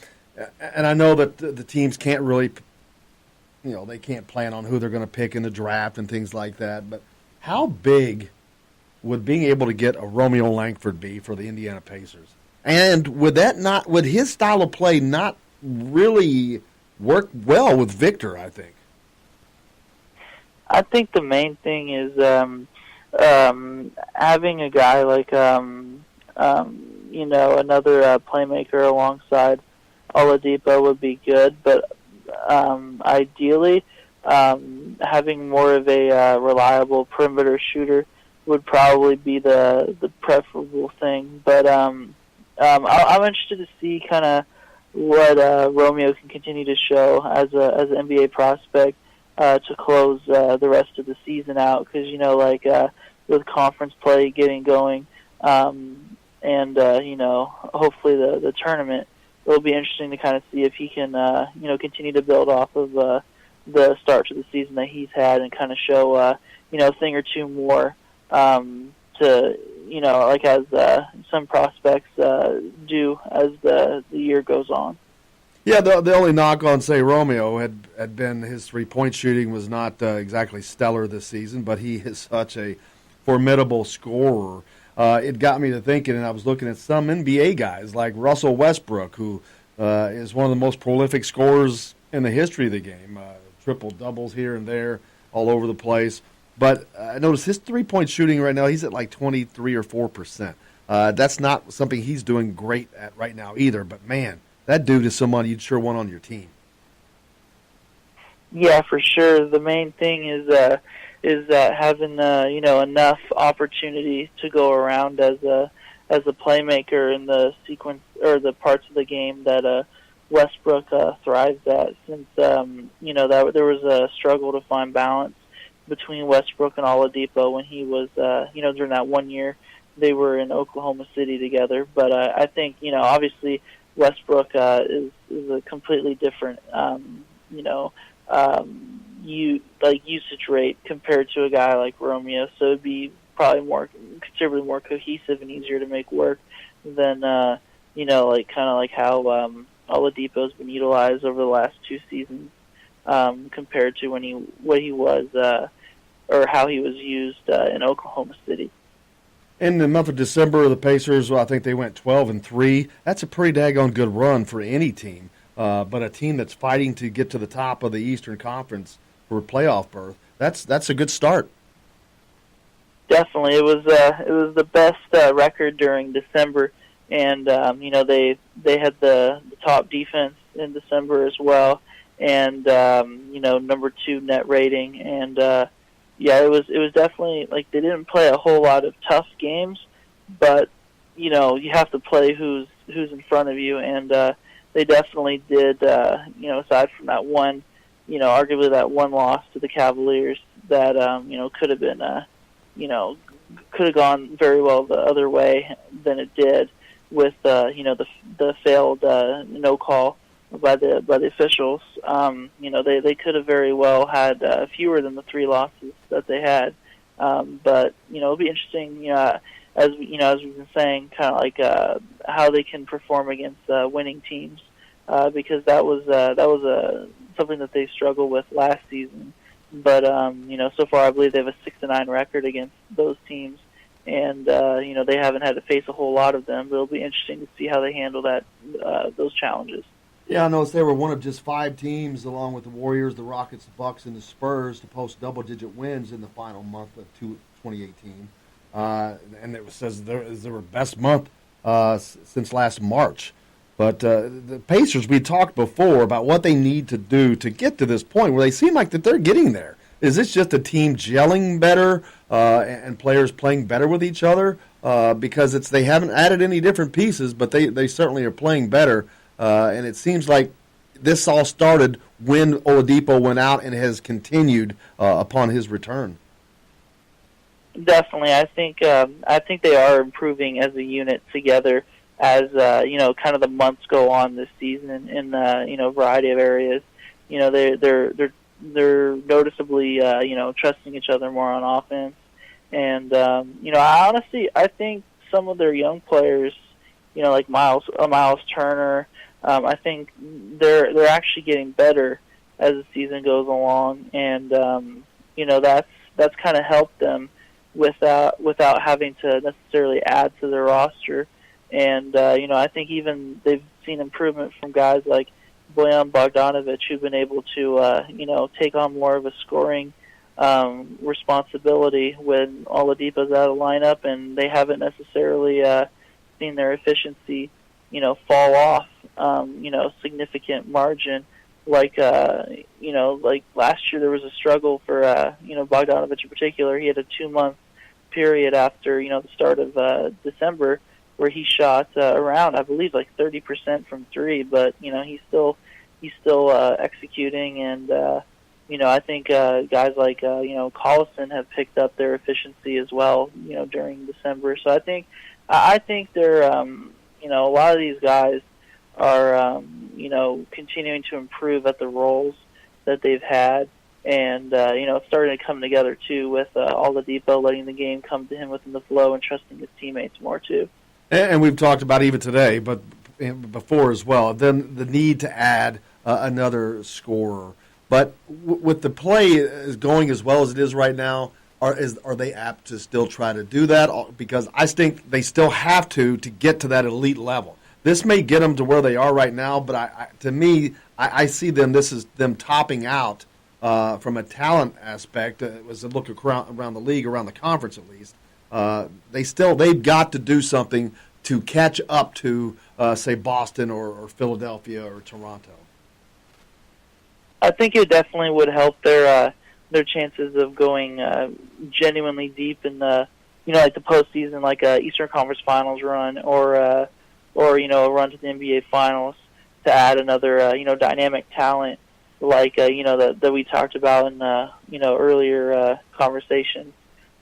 and I know that the teams can't really, they can't plan on who they're going to pick in the draft and things like that, but how big would being able to get a Romeo Langford be for the Indiana Pacers? And would his style of play not really work well with Victor, I think? I think the main thing is having a guy like another playmaker alongside Oladipo would be good, but ideally having more of a reliable perimeter shooter would probably be the preferable thing. But I'm interested to see kind of what Romeo can continue to show as an NBA prospect to close the rest of the season out, because with conference play getting going. And hopefully the tournament, it'll be interesting to kind of see if he can, continue to build off of the start to the season that he's had and kind of show, a thing or two more to, as some prospects do as the year goes on. Yeah, the only knock on, say, Romeo had been his three-point shooting was not exactly stellar this season, but he is such a formidable scorer. It got me to thinking, and I was looking at some NBA guys like Russell Westbrook, who is one of the most prolific scorers in the history of the game. Triple-doubles here and there, all over the place. But I noticed his three-point shooting right now, he's at like 23 or 4%. That's not something he's doing great at right now either. But, man, that dude is someone you'd sure want on your team. Yeah, for sure. The main thing is having enough opportunity to go around as a playmaker in the sequence or the parts of the game that Westbrook thrives at. Since that there was a struggle to find balance between Westbrook and Oladipo when he was during that 1 year they were in Oklahoma City together. But I think obviously Westbrook is a completely different usage rate compared to a guy like Romeo, so it'd be probably considerably more cohesive and easier to make work than kind of like how Oladipo's been utilized over the last 2 seasons compared to what he was or how he was used in Oklahoma City. In the month of December, the Pacers, I think they went 12-3. That's a pretty daggone good run for any team. But a team that's fighting to get to the top of the Eastern Conference for a playoff berth, that's a good start. Definitely, it was the best record during December, and they had the top defense in December as well, and number 2 net rating, and it was definitely like they didn't play a whole lot of tough games, but you have to play who's in front of you, and they definitely did, aside from that one, arguably that one loss to the Cavaliers that, could have been, could have gone very well the other way than it did with, the failed no call by the officials. They could have very well had fewer than the 3 losses that they had. But, it'll be interesting, as we've been saying, kind of like how they can perform against winning teams, because that was something that they struggled with last season. But so far I believe they have a 6-9 record against those teams, and they haven't had to face a whole lot of them. But it'll be interesting to see how they handle those challenges. Yeah, I noticed they were one of just 5 teams, along with the Warriors, the Rockets, the Bucks, and the Spurs, to post double-digit wins in the final month of 2018. And it says they were best month since last March. But the Pacers, we talked before about what they need to do to get to this point where they seem like that they're getting there. Is this just a team gelling better and players playing better with each other? Because they haven't added any different pieces, but they certainly are playing better. And it seems like this all started when Oladipo went out and has continued upon his return. Definitely, I think they are improving as a unit together as kind of the months go on this season in a variety of areas. They're noticeably trusting each other more on offense, and I think some of their young players, like Miles Turner. I think they're actually getting better as the season goes along, and that's kind of helped them without having to necessarily add to their roster. And I think even they've seen improvement from guys like Bojan Bogdanovic, who've been able to take on more of a scoring responsibility when Oladipo's out of lineup, and they haven't necessarily seen their efficiency fall off significant margin. Like last year there was a struggle for Bogdanovic in particular. He had a 2-month period after the start of December where he shot around, I believe, like 30% from 3, but he's still executing, and I think guys like Collison have picked up their efficiency as well during December. So I think they're a lot of these guys are continuing to improve at the roles that they've had, and it's starting to come together too with Oladipo letting the game come to him within the flow and trusting his teammates more too. And we've talked about even today, but before as well, then the need to add another scorer. But with the play going as well as it is right now, are they apt to still try to do that? Because I think they still have to get to that elite level. This may get them to where they are right now, but to me, I see them. This is them topping out from a talent aspect, it was a look around the league, around the conference at least. They've got to do something to catch up to, say, Boston or Philadelphia or Toronto. I think it definitely would help their chances of going genuinely deep in the, like the postseason, like a Eastern Conference Finals run, or a run to the NBA Finals, to add another dynamic talent like that we talked about in earlier conversation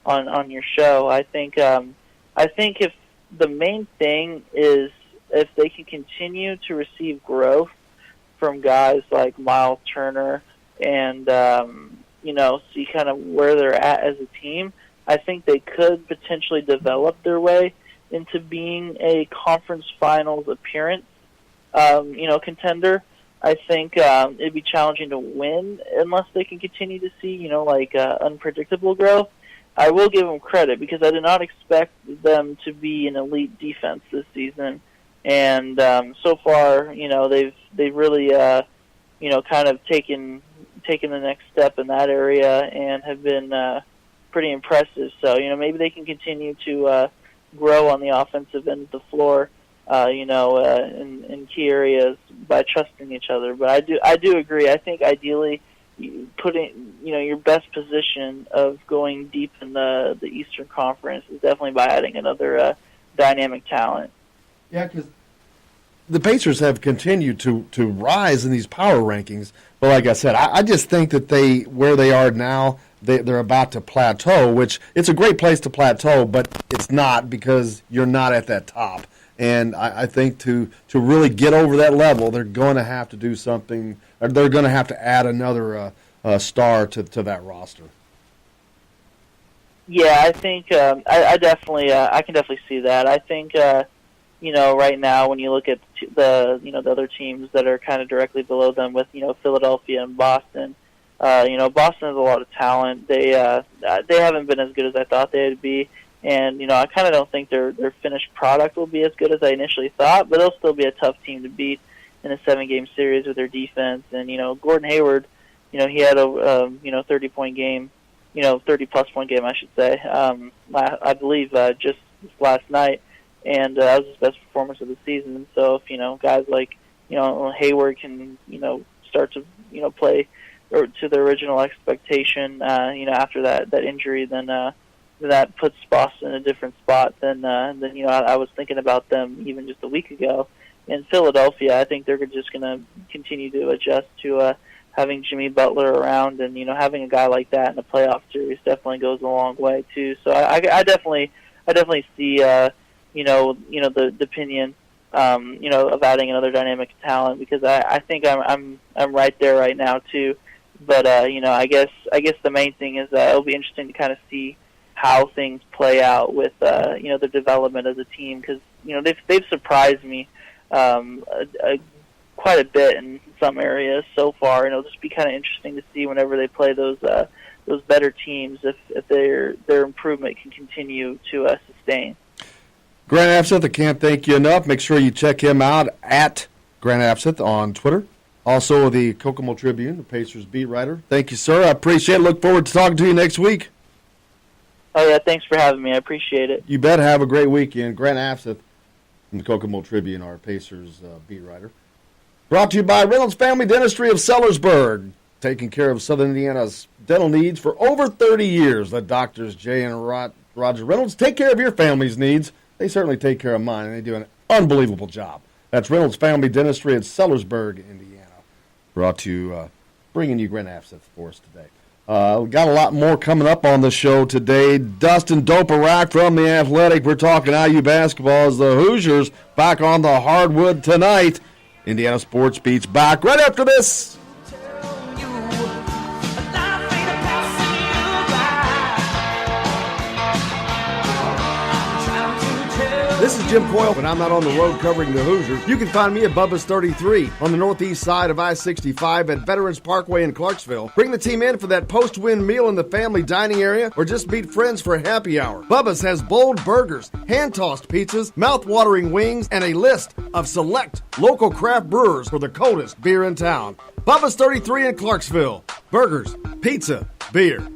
on your show. I think if the main thing is if they can continue to receive growth from guys like Miles Turner and see kind of where they're at as a team, I think they could potentially develop their way into being a conference finals appearance contender. I think it'd be challenging to win unless they can continue to see unpredictable growth. I will give them credit because I did not expect them to be an elite defense this season, and so far, they've really kind of taken the next step in that area and have been pretty impressive. So maybe they can continue to grow on the offensive end of the floor, in key areas by trusting each other. But I do agree. I think ideally, putting your best position of going deep in the Eastern Conference is definitely by adding another dynamic talent. Yeah, because the Pacers have continued to rise in these power rankings. But like I said, I just think that where they are now, they're about to plateau, which it's a great place to plateau, but it's not because you're not at that top. And I think to really get over that level, they're going to have to do something, or they're going to have to add another star to that roster. Yeah, I think I can definitely see that. I think right now when you look at the other teams that are kind of directly below them with Philadelphia and Boston, Boston has a lot of talent. They haven't been as good as I thought they'd be. And, I kind of don't think their finished product will be as good as I initially thought, but it'll still be a tough team to beat in a 7-game series with their defense. And, Gordon Hayward, he had a 30-point game, 30-plus point game, I should say, I believe just last night. And that was his best performance of the season. So if, guys like, Hayward can, start to, play or to the original expectation, after that injury, then that puts Boston in a different spot than I was thinking about them even just a week ago. In Philadelphia, I think they're just going to continue to adjust to having Jimmy Butler around, and having a guy like that in a playoff series definitely goes a long way too. So I definitely see the opinion of adding another dynamic talent, because I think I'm right there right now too. But I guess the main thing is that it'll be interesting to kind of see how things play out with the development of the team, because they've surprised me quite a bit in some areas so far, and it'll just be kind of interesting to see whenever they play those better teams if their improvement can continue to sustain. Grant Abseth, I can't thank you enough. Make sure you check him out at Grant Abseth on Twitter. Also the Kokomo Tribune, the Pacers beat writer. Thank you, sir. I appreciate it. Look forward to talking to you next week. Oh, yeah, thanks for having me. I appreciate it. You bet. Have a great weekend. Grant Abseth from the Kokomo Tribune, our Pacers beat writer. Brought to you by Reynolds Family Dentistry of Sellersburg, taking care of Southern Indiana's dental needs for over 30 years. Let Doctors Jay and Roger Reynolds take care of your family's needs. They certainly take care of mine, and they do an unbelievable job. That's Reynolds Family Dentistry at Sellersburg, Indiana. Brought to you, bringing you Grant Abseth for us today. We got a lot more coming up on the show today. Dustin Doparak from The Athletic. We're talking IU basketball as the Hoosiers back on the hardwood tonight. Indiana Sports Beat's back right after this. This is Jim Coyle. When I'm not on the road covering the Hoosiers, you can find me at Bubba's 33 on the northeast side of I-65 at Veterans Parkway in Clarksville. Bring the team in for that post-win meal in the family dining area, or just meet friends for happy hour. Bubba's has bold burgers, hand-tossed pizzas, mouth-watering wings, and a list of select local craft brewers for the coldest beer in town. Bubba's 33 in Clarksville. Burgers, pizza, beer.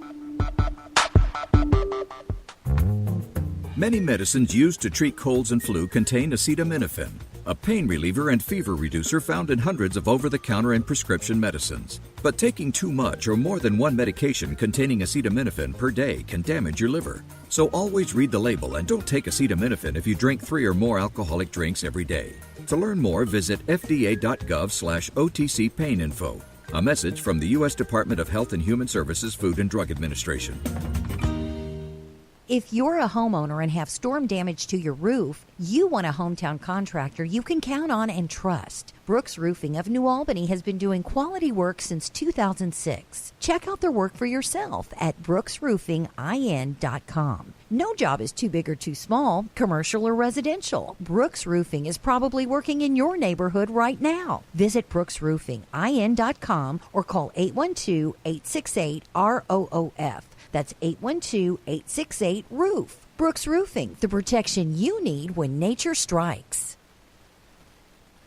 Many medicines used to treat colds and flu contain acetaminophen, a pain reliever and fever reducer found in hundreds of over-the-counter and prescription medicines. But taking too much or more than one medication containing acetaminophen per day can damage your liver. So always read the label and don't take acetaminophen if you drink 3 or more alcoholic drinks every day. To learn more, visit fda.gov/OTC pain info. A message from the U.S. Department of Health and Human Services Food and Drug Administration. If you're a homeowner and have storm damage to your roof, you want a hometown contractor you can count on and trust. Brooks Roofing of New Albany has been doing quality work since 2006. Check out their work for yourself at brooksroofingin.com. No job is too big or too small, commercial or residential. Brooks Roofing is probably working in your neighborhood right now. Visit brooksroofingin.com or call 812-868-ROOF. That's 812-868-ROOF. Brooks Roofing, the protection you need when nature strikes.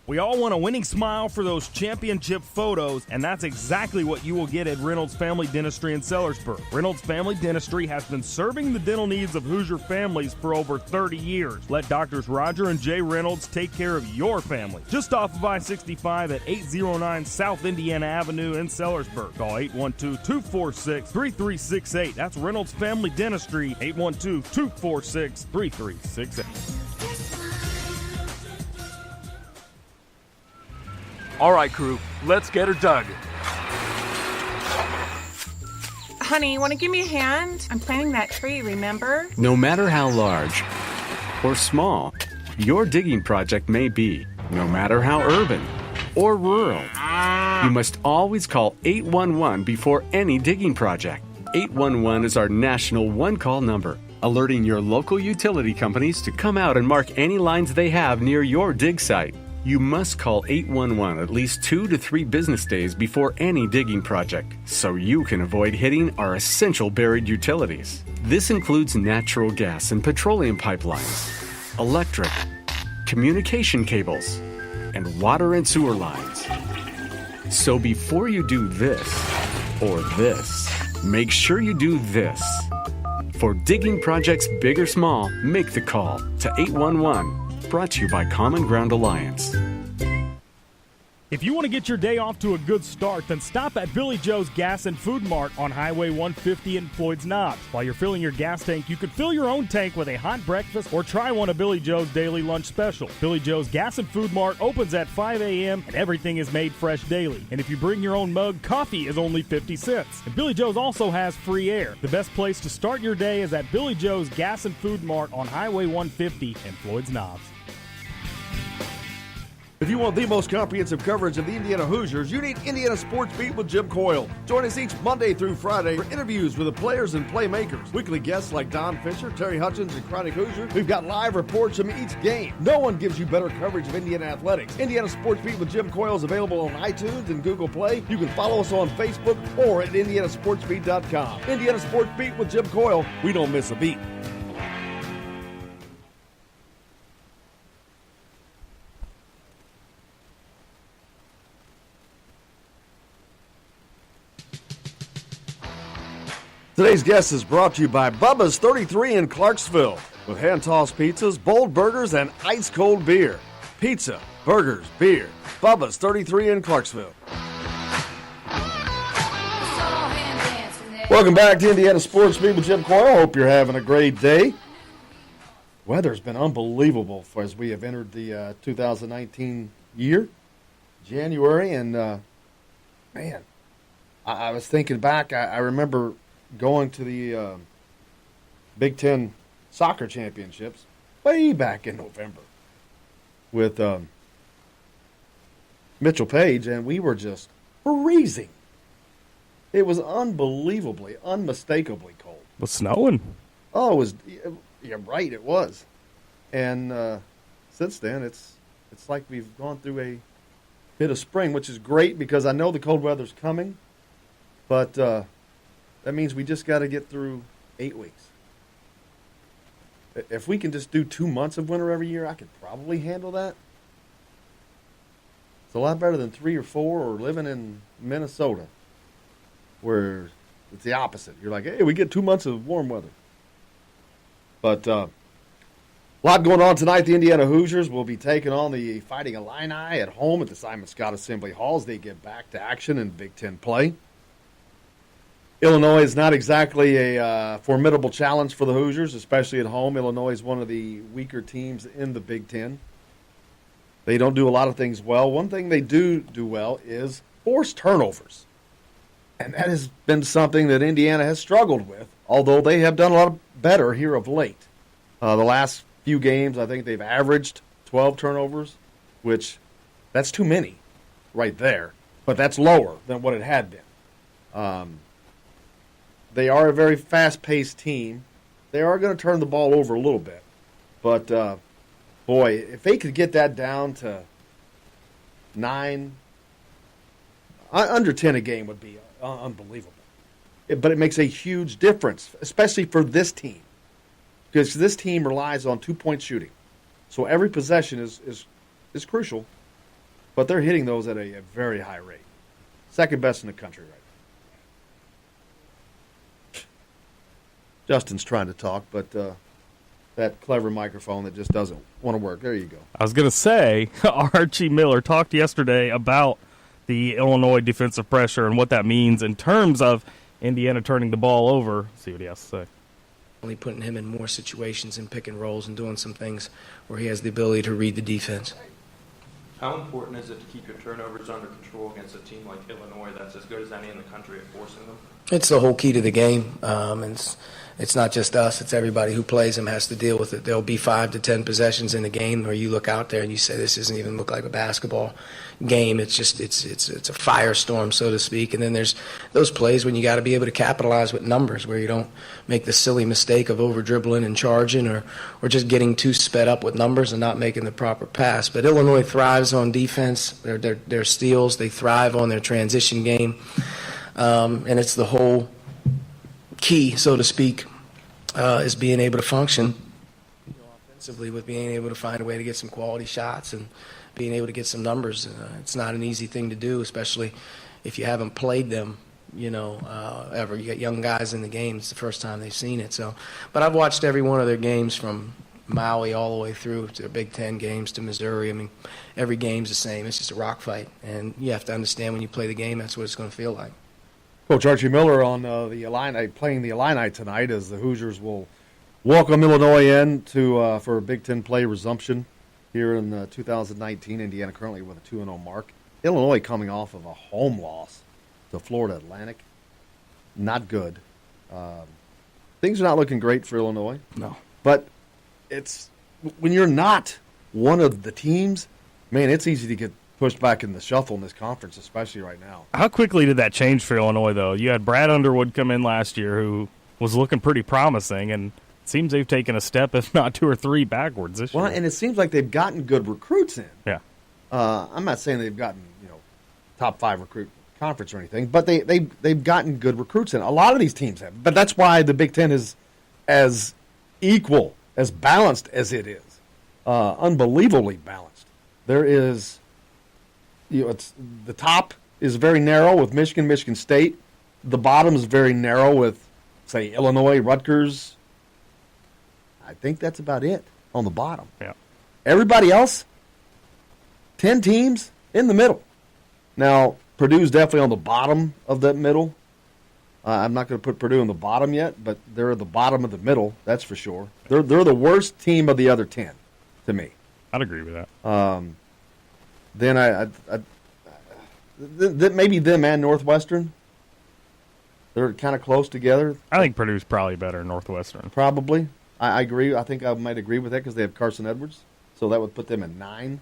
We all want a winning smile for those championship photos, and that's exactly what you will get at Reynolds Family Dentistry in Sellersburg. Reynolds Family Dentistry has been serving the dental needs of Hoosier families for over 30 years. Let Doctors Roger and Jay Reynolds take care of your family. Just off of I-65 at 809 South Indiana Avenue in Sellersburg. Call 812-246-3368. That's Reynolds Family Dentistry, 812-246-3368. All right, crew, let's get her dug. Honey, want to give me a hand? I'm planting that tree, remember? No matter how large or small your digging project may be, no matter how urban or rural, you must always call 811 before any digging project. 811 is our national one-call number, alerting your local utility companies to come out and mark any lines they have near your dig site. You must call 811 at least 2 to 3 business days before any digging project, so you can avoid hitting our essential buried utilities. This includes natural gas and petroleum pipelines, electric, communication cables, and water and sewer lines. So before you do this or this, make sure you do this. For digging projects big or small, make the call to 811. Brought to you by Common Ground Alliance. If you want to get your day off to a good start, then stop at Billy Joe's Gas and Food Mart on Highway 150 in Floyd's Knobs. While you're filling your gas tank, you could fill your own tank with a hot breakfast or try one of Billy Joe's daily lunch special. Billy Joe's Gas and Food Mart opens at 5 a.m. and everything is made fresh daily. And if you bring your own mug, coffee is only 50 cents. And Billy Joe's also has free air. The best place to start your day is at Billy Joe's Gas and Food Mart on Highway 150 in Floyd's Knobs. If you want the most comprehensive coverage of the Indiana Hoosiers, you need Indiana Sports Beat with Jim Coyle. Join us each Monday through Friday for interviews with the players and playmakers. Weekly guests like Don Fisher, Terry Hutchins, and Chronic Hoosier. We've got live reports from each game. No one gives you better coverage of Indiana athletics. Indiana Sports Beat with Jim Coyle is available on iTunes and Google Play. You can follow us on Facebook or at indianasportsbeat.com. Indiana Sports Beat with Jim Coyle. We don't miss a beat. Today's guest is brought to you by Bubba's 33 in Clarksville with hand-tossed pizzas, bold burgers, and ice-cold beer. Pizza, burgers, beer. Bubba's 33 in Clarksville. Welcome back to Indiana Sports Beat with Jim Coyle. Hope you're having a great day. Weather's been unbelievable as we have entered the 2019 year, January, and man, I was thinking back. I remember going to the Big Ten soccer championships way back in November with Mitchell Page, and we were just freezing. It was unbelievably, unmistakably cold. It was snowing. Oh, it was. Yeah, right, it was. And since then, it's like we've gone through a bit of spring, which is great because I know the cold weather's coming, but that means we just got to get through 8 weeks. If we can just do 2 months of winter every year, I could probably handle that. It's a lot better than 3 or 4 or living in Minnesota, where it's the opposite. You're like, hey, we get 2 months of warm weather. But a lot going on tonight. The Indiana Hoosiers will be taking on the Fighting Illini at home at the Simon Scott Assembly Hall as they get back to action in Big Ten play. Illinois is not exactly a formidable challenge for the Hoosiers, especially at home. Illinois is one of the weaker teams in the Big Ten. They don't do a lot of things well. One thing they do well is force turnovers. And that has been something that Indiana has struggled with, although they have done a lot better here of late. The last few games, I think they've averaged 12 turnovers, which that's too many right there. But that's lower than what it had been. They are a very fast-paced team. They are going to turn the ball over a little bit. But, boy, if they could get that down to 9, under 10 a game would be unbelievable. But it makes a huge difference, especially for this team. Because this team relies on 2-point shooting. So every possession is crucial. But they're hitting those at a very high rate. Second best in the country right now. Justin's trying to talk, but that clever microphone that just doesn't want to work. There you go. I was going to say, Archie Miller talked yesterday about the Illinois defensive pressure and what that means in terms of Indiana turning the ball over. Let's see what he has to say. Only putting him in more situations and pick and rolls and doing some things where he has the ability to read the defense. How important is it to keep your turnovers under control against a team like Illinois that's as good as any in the country at forcing them? It's the whole key to the game. And it's not just us. It's everybody who plays them has to deal with it. There'll be 5 to 10 possessions in a game where you look out there and you say, this doesn't even look like a basketball game. It's just it's a firestorm, so to speak. And then there's those plays when you got to be able to capitalize with numbers where you don't make the silly mistake of over-dribbling and charging or just getting too sped up with numbers and not making the proper pass. But Illinois thrives on defense. Their steals. They thrive on their transition game. And it's the whole key, so to speak, is being able to function offensively with being able to find a way to get some quality shots and being able to get some numbers. It's not an easy thing to do, especially if you haven't played them, ever. You got young guys in the game. It's the first time they've seen it. But I've watched every one of their games from Maui all the way through to their Big Ten games to Missouri. I mean, every game's the same. It's just a rock fight. And you have to understand when you play the game, that's what it's going to feel like. Coach Archie Miller on the Illini, playing the Illini tonight as the Hoosiers will welcome Illinois in for a Big Ten play resumption here in 2019. Indiana currently with a 2-0 mark. Illinois coming off of a home loss to Florida Atlantic. Not good. Things are not looking great for Illinois. No. But it's when you're not one of the teams, man, it's easy to get pushed back in the shuffle in this conference, especially right now. How quickly did that change for Illinois, though? You had Brad Underwood come in last year who was looking pretty promising, and it seems they've taken a step, if not 2 or 3, backwards this year. Well, and it seems like they've gotten good recruits in. Yeah. I'm not saying they've gotten top 5 recruit conference or anything, but they've gotten good recruits in. A lot of these teams have. But that's why the Big Ten is as equal, as balanced as it is. Unbelievably balanced. There is... it's the top is very narrow with Michigan State. The bottom is very narrow with, say, Illinois, Rutgers. I think that's about it on the bottom. Yeah. Everybody else, 10 teams in the middle. Now, Purdue's definitely on the bottom of that middle. I'm not going to put Purdue on the bottom yet, but they're at the bottom of the middle, that's for sure. They're the worst team of the other 10, to me. I'd agree with that. Then maybe them and Northwestern. They're kind of close together. I think Purdue's probably better than Northwestern. Probably. I agree. I think I might agree with that because they have Carson Edwards. So that would put them at 9.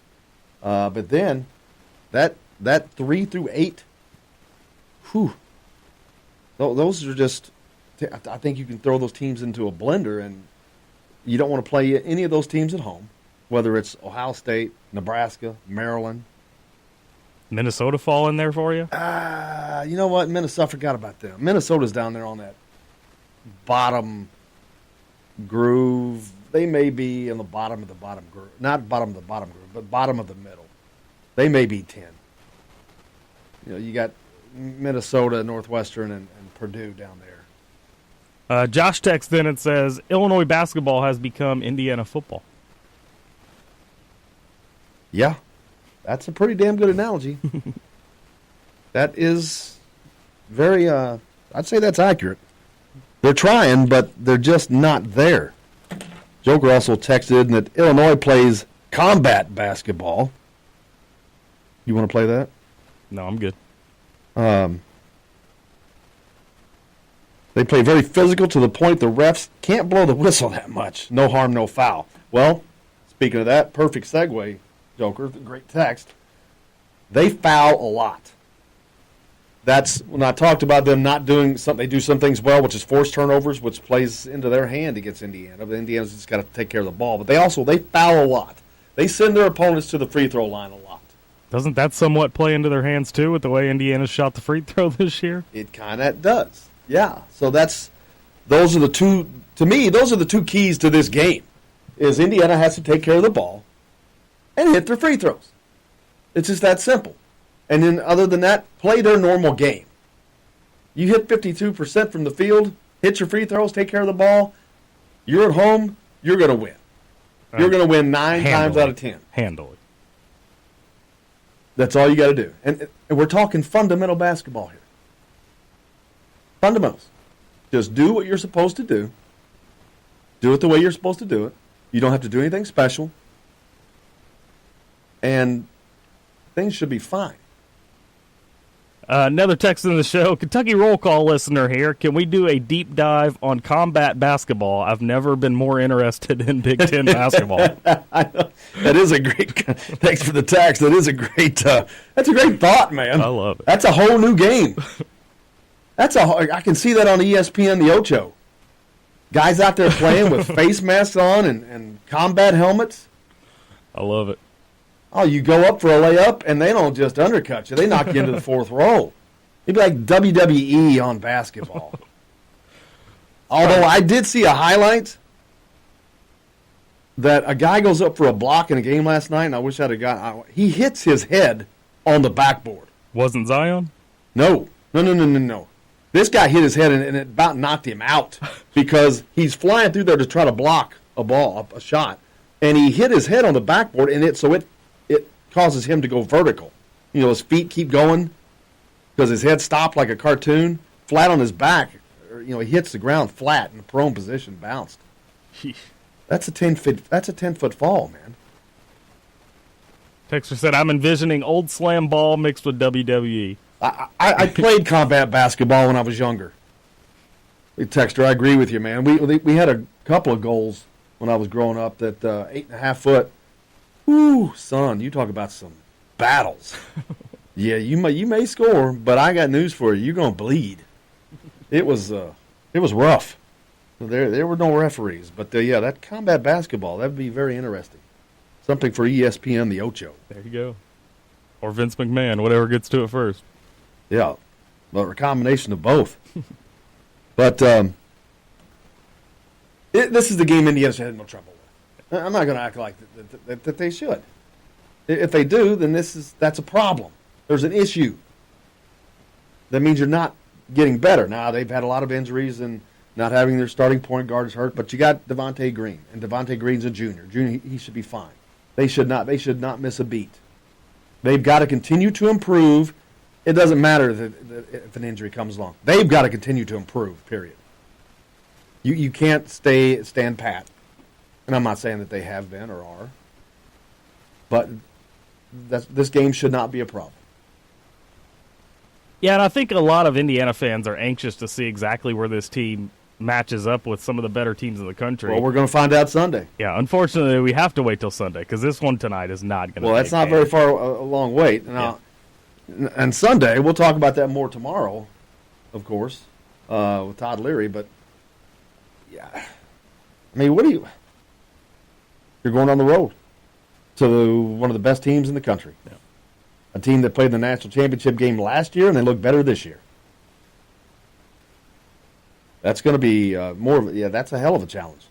But then that 3 through 8, whew, those are just – I think you can throw those teams into a blender, and you don't want to play any of those teams at home, whether it's Ohio State, Nebraska, Maryland. Minnesota fall in there for you? You know what? Minnesota, I forgot about them. Minnesota's down there on that bottom groove. They may be in the bottom of the bottom groove. Not bottom of the bottom groove, but bottom of the middle. They may be 10. You got Minnesota, Northwestern, and Purdue down there. Josh texts in and says, Illinois basketball has become Indiana football. Yeah, that's a pretty damn good analogy. That is very, I'd say that's accurate. They're trying, but they're just not there. Joker also texted in that Illinois plays combat basketball. You want to play that? No, I'm good. They play very physical to the point the refs can't blow the whistle that much. No harm, no foul. Well, speaking of that, perfect segue, Joker, great text. They foul a lot. That's when I talked about them not doing something. They do some things well, which is force turnovers, which plays into their hand against Indiana. But Indiana's just got to take care of the ball. But they foul a lot. They send their opponents to the free throw line a lot. Doesn't that somewhat play into their hands, too, with the way Indiana shot the free throw this year? It kind of does. Yeah. So those are the two keys to this game, is Indiana has to take care of the ball and hit their free throws. It's just that simple. And then other than that, play their normal game. You hit 52% from the field, hit your free throws, take care of the ball, you're at home, you're going to win. You're going to win 9 times out of 10. Handily. That's all you got to do. And we're talking fundamental basketball here. Fundamentals. Just do what you're supposed to do. Do it the way you're supposed to do it. You don't have to do anything special. And things should be fine. Another text in the show, Kentucky Roll Call listener here. Can we do a deep dive on combat basketball? I've never been more interested in Big Ten basketball. I know. That is a great. Thanks for the text. That is a great. That's a great thought, man. I love it. That's a whole new game. I can see that on ESPN, the Ocho. Guys out there playing with face masks on and combat helmets. I love it. Oh, you go up for a layup, and they don't just undercut you. They knock you into the fourth row. It'd be like WWE on basketball. Although I did see a highlight that a guy goes up for a block in a game last night, and I wish I'd have got. He hits his head on the backboard. Wasn't Zion? No. This guy hit his head, and it about knocked him out because he's flying through there to try to block a shot, and he hit his head on the backboard, and it causes him to go vertical. His feet keep going because his head stopped like a cartoon, flat on his back. He hits the ground flat in a prone position, bounced. That's a 10-foot fall, man. Texter said, I'm envisioning old slam ball mixed with WWE. I played combat basketball when I was younger. Texter, I agree with you, man. We had a couple of goals when I was growing up that 8.5 foot. Ooh, son, you talk about some battles. Yeah, you may score, but I got news for you. You're gonna bleed. It was rough. There were no referees, but yeah, that combat basketball, that'd be very interesting. Something for ESPN, the Ocho. There you go. Or Vince McMahon, whatever gets to it first. Yeah, but a combination of both. But this is the game Indiana had no trouble with. I'm not going to act like that they should. If they do, then that's a problem. There's an issue. That means you're not getting better. Now, they've had a lot of injuries and not having their starting point guard is hurt, but you got Devontae Green, and Devontae Green's a junior. He should be fine. They should not miss a beat. They've got to continue to improve. It doesn't matter if an injury comes along. They've got to continue to improve, period. You can't stand pat. And I'm not saying that they have been or are. But this game should not be a problem. Yeah, and I think a lot of Indiana fans are anxious to see exactly where this team matches up with some of the better teams in the country. Well, we're going to find out Sunday. Yeah, unfortunately, we have to wait till Sunday because this one tonight is not going to. Well, that's not very far a long wait. And Sunday, we'll talk about that more tomorrow, of course, with Todd Leary. But yeah, I mean, you're going on the road to one of the best teams in the country. Yeah. A team that played the national championship game last year, and they look better this year. That's going to be that's a hell of a challenge.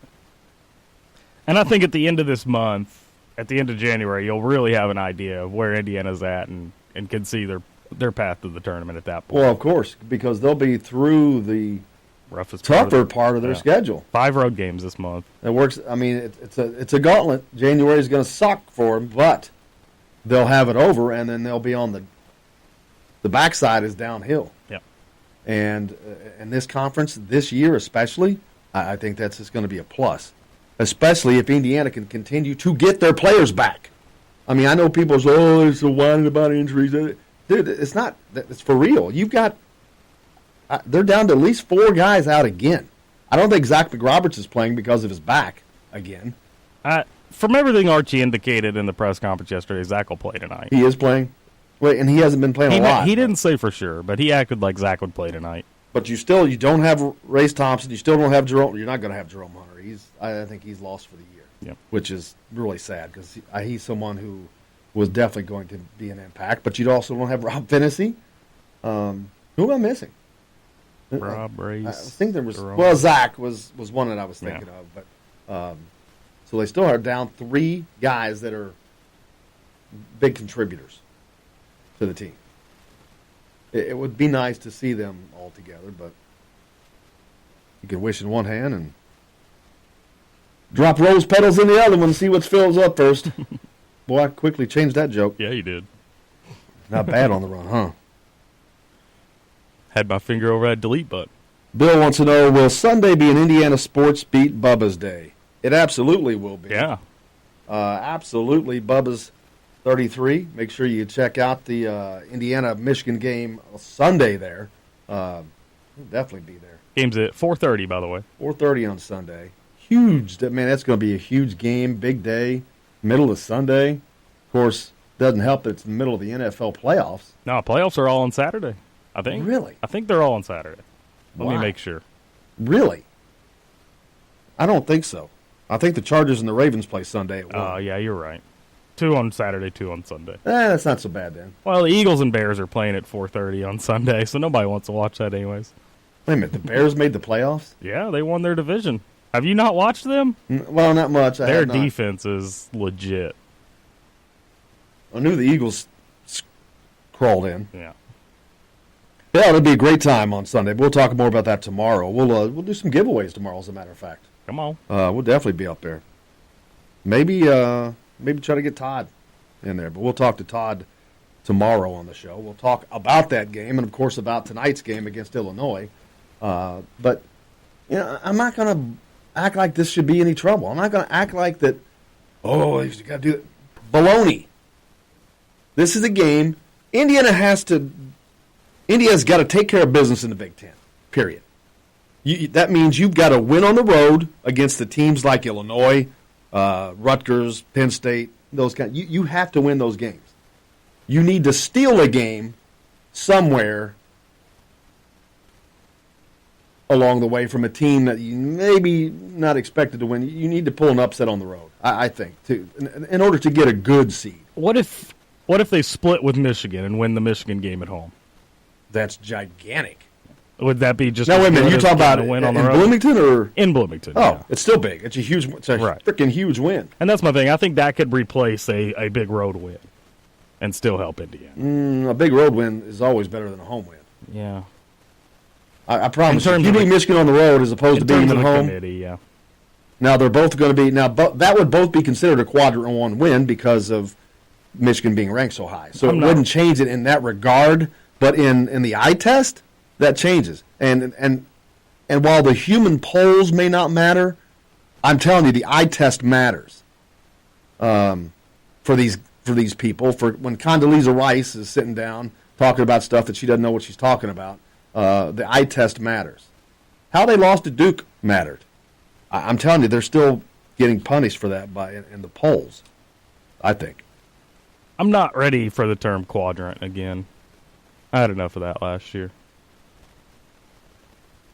And I think at the end of this month, at the end of January, you'll really have an idea of where Indiana's at and can see their path to the tournament at that point. Well, of course, because they'll be through the roughest tougher part of their schedule. 5 road games this month. It works. I mean, it's a gauntlet. January is going to suck for them, but they'll have it over, and then they'll be on the backside is downhill. Yep. And in this conference this year especially, I think that's just going to be a plus, especially if Indiana can continue to get their players back. I mean, I know people say, "Oh, they're so whining about injuries." Dude, it's not. It's for real. You've got. They're down to at least 4 guys out again. I don't think Zach McRoberts is playing because of his back again. From everything Archie indicated in the press conference yesterday, Zach will play tonight. He is playing? Wait, and he hasn't been playing a lot. He didn't say for sure, but he acted like Zach would play tonight. But you don't have Race Thompson. You still don't have Jerome. You're not going to have Jerome Hunter. I think he's lost for the year, which is really sad because he's someone who was definitely going to be an impact. But you also don't have Rob Finney. Who am I missing? Rob, Race. I think there was Jerome. Zach was one that I was thinking of, but so they still are down 3 guys that are big contributors to the team. It would be nice to see them all together, but you can wish in one hand and drop rose petals in the other one and see what fills up first. Boy, I quickly changed that joke. Yeah, you did. Not bad on the run, huh? Had my finger over that delete button. Bill wants to know, will Sunday be an Indiana Sports Beat Bubba's Day? It absolutely will be. Yeah. Absolutely. Bubba's 33. Make sure you check out the Indiana-Michigan game Sunday there. We'll definitely be there. Game's at 4:30, by the way. 4:30 on Sunday. Huge. Man, that's going to be a huge game, big day, middle of Sunday. Of course, doesn't help that it's in the middle of the NFL playoffs. No, playoffs are all on Saturday, I think. Really? I think they're all on Saturday. Let me make sure. Really? I don't think so. I think the Chargers and the Ravens play Sunday at 1. Oh, yeah, you're right. 2 on Saturday, 2 on Sunday. That's not so bad then. Well, the Eagles and Bears are playing at 4:30 on Sunday, so nobody wants to watch that anyways. Wait a minute, the Bears made the playoffs? Yeah, they won their division. Have you not watched them? Well, not much. Their defense is legit. I knew the Eagles crawled in. Yeah. Yeah, it'll be a great time on Sunday. We'll talk more about that tomorrow. We'll do some giveaways tomorrow, as a matter of fact. Come on. We'll definitely be up there. Maybe try to get Todd in there, but we'll talk to Todd tomorrow on the show. We'll talk about that game and, of course, about tonight's game against Illinois. But I'm not going to act like this should be any trouble. I'm not going to act like that. Oh, you got to do it. Baloney. This is a game. Indiana's got to take care of business in the Big Ten. Period. That means you've got to win on the road against the teams like Illinois, Rutgers, Penn State, those kind. You have to win those games. You need to steal a game somewhere along the way from a team that you maybe not expected to win. You need to pull an upset on the road, I think, in order to get a good seed. What if they split with Michigan and win the Michigan game at home? That's gigantic. Would that be just now? Wait a minute, you're talking about win in on the road? Bloomington or in Bloomington? Oh, yeah. It's still big. It's a freaking huge win. And that's my thing. I think that could replace a big road win and still help Indiana. A big road win is always better than a home win. Yeah, I promise. If you beat Michigan on the road as opposed to beating them at home, committee, yeah. Now they're both going to be that would both be considered a quadrant 1 win because of Michigan being ranked so high. So it wouldn't change it in that regard, but in the eye test, that changes. And while the human polls may not matter, I'm telling you the eye test matters. For these people, for when Condoleezza Rice is sitting down talking about stuff that she doesn't know what she's talking about, the eye test matters. How they lost to Duke mattered. I'm telling you, they're still getting punished for that in the polls, I think. I'm not ready for the term quadrant again. I had enough of that last year.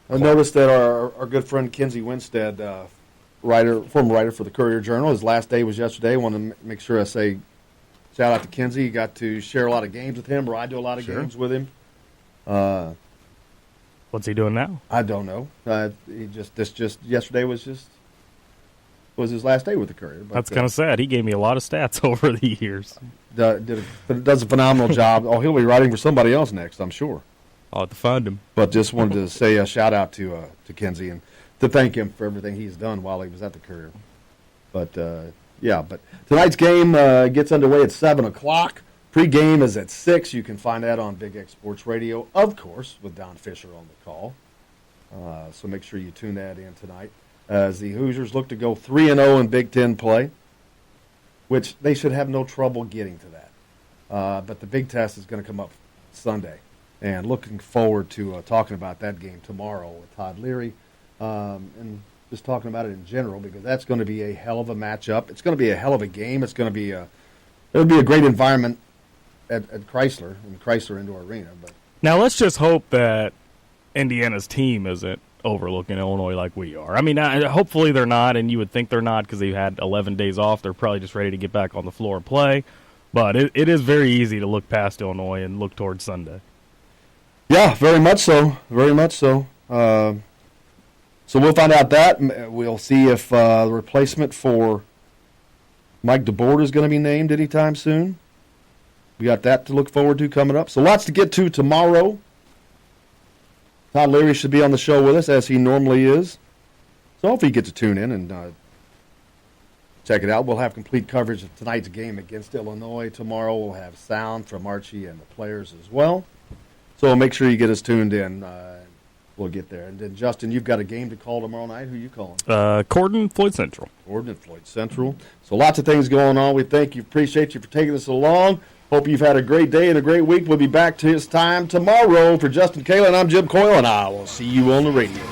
I noticed that our good friend Kinsey Winstead, former writer for the Courier-Journal, his last day was yesterday. I want to make sure I say shout out to Kinsey. You got to share a lot of games with him, or I do a lot of games with him. What's he doing now? I don't know. Yesterday was just was his last day with the Courier. But, that's kind of sad. He gave me a lot of stats over the years. Does a phenomenal job. Oh, he'll be writing for somebody else next, I'm sure. I'll have to find him. But just wanted to say a shout-out to Kenzie and to thank him for everything he's done while he was at the Courier. But, but tonight's game gets underway at 7 o'clock. Pre-game is at 6. You can find that on Big X Sports Radio, of course, with Don Fisher on the call. So make sure you tune that in tonight. As the Hoosiers look to go 3-0 in Big Ten play, which they should have no trouble getting to that. But the big test is going to come up Sunday. And looking forward to talking about that game tomorrow with Todd Leary and just talking about it in general, because that's going to be a hell of a matchup. It's going to be a hell of a game. It's going to be it'll be a great environment at Chrysler, in Chrysler Indoor Arena. But now let's just hope that Indiana's team isn't overlooking Illinois like we are. I mean, hopefully they're not, and you would think they're not because they've had 11 days off. They're probably just ready to get back on the floor and play. But it is very easy to look past Illinois and look towards Sunday. Yeah, very much so. Very much so. So we'll find out that. We'll see if the replacement for Mike DeBoer is going to be named anytime soon. We got that to look forward to coming up. So lots to get to tomorrow. Todd Leary should be on the show with us, as he normally is. So hopefully you get to tune in and check it out. We'll have complete coverage of tonight's game against Illinois. Tomorrow we'll have sound from Archie and the players as well. So make sure you get us tuned in. We'll get there. And then, Justin, you've got a game to call tomorrow night. Who are you calling? Corden, Floyd Central. Corden, Floyd Central. So lots of things going on. We thank you, appreciate you for taking us along. Hope you've had a great day and a great week. We'll be back to his time tomorrow. For Justin Kayla, I'm Jim Coyle, and I will see you on the radio.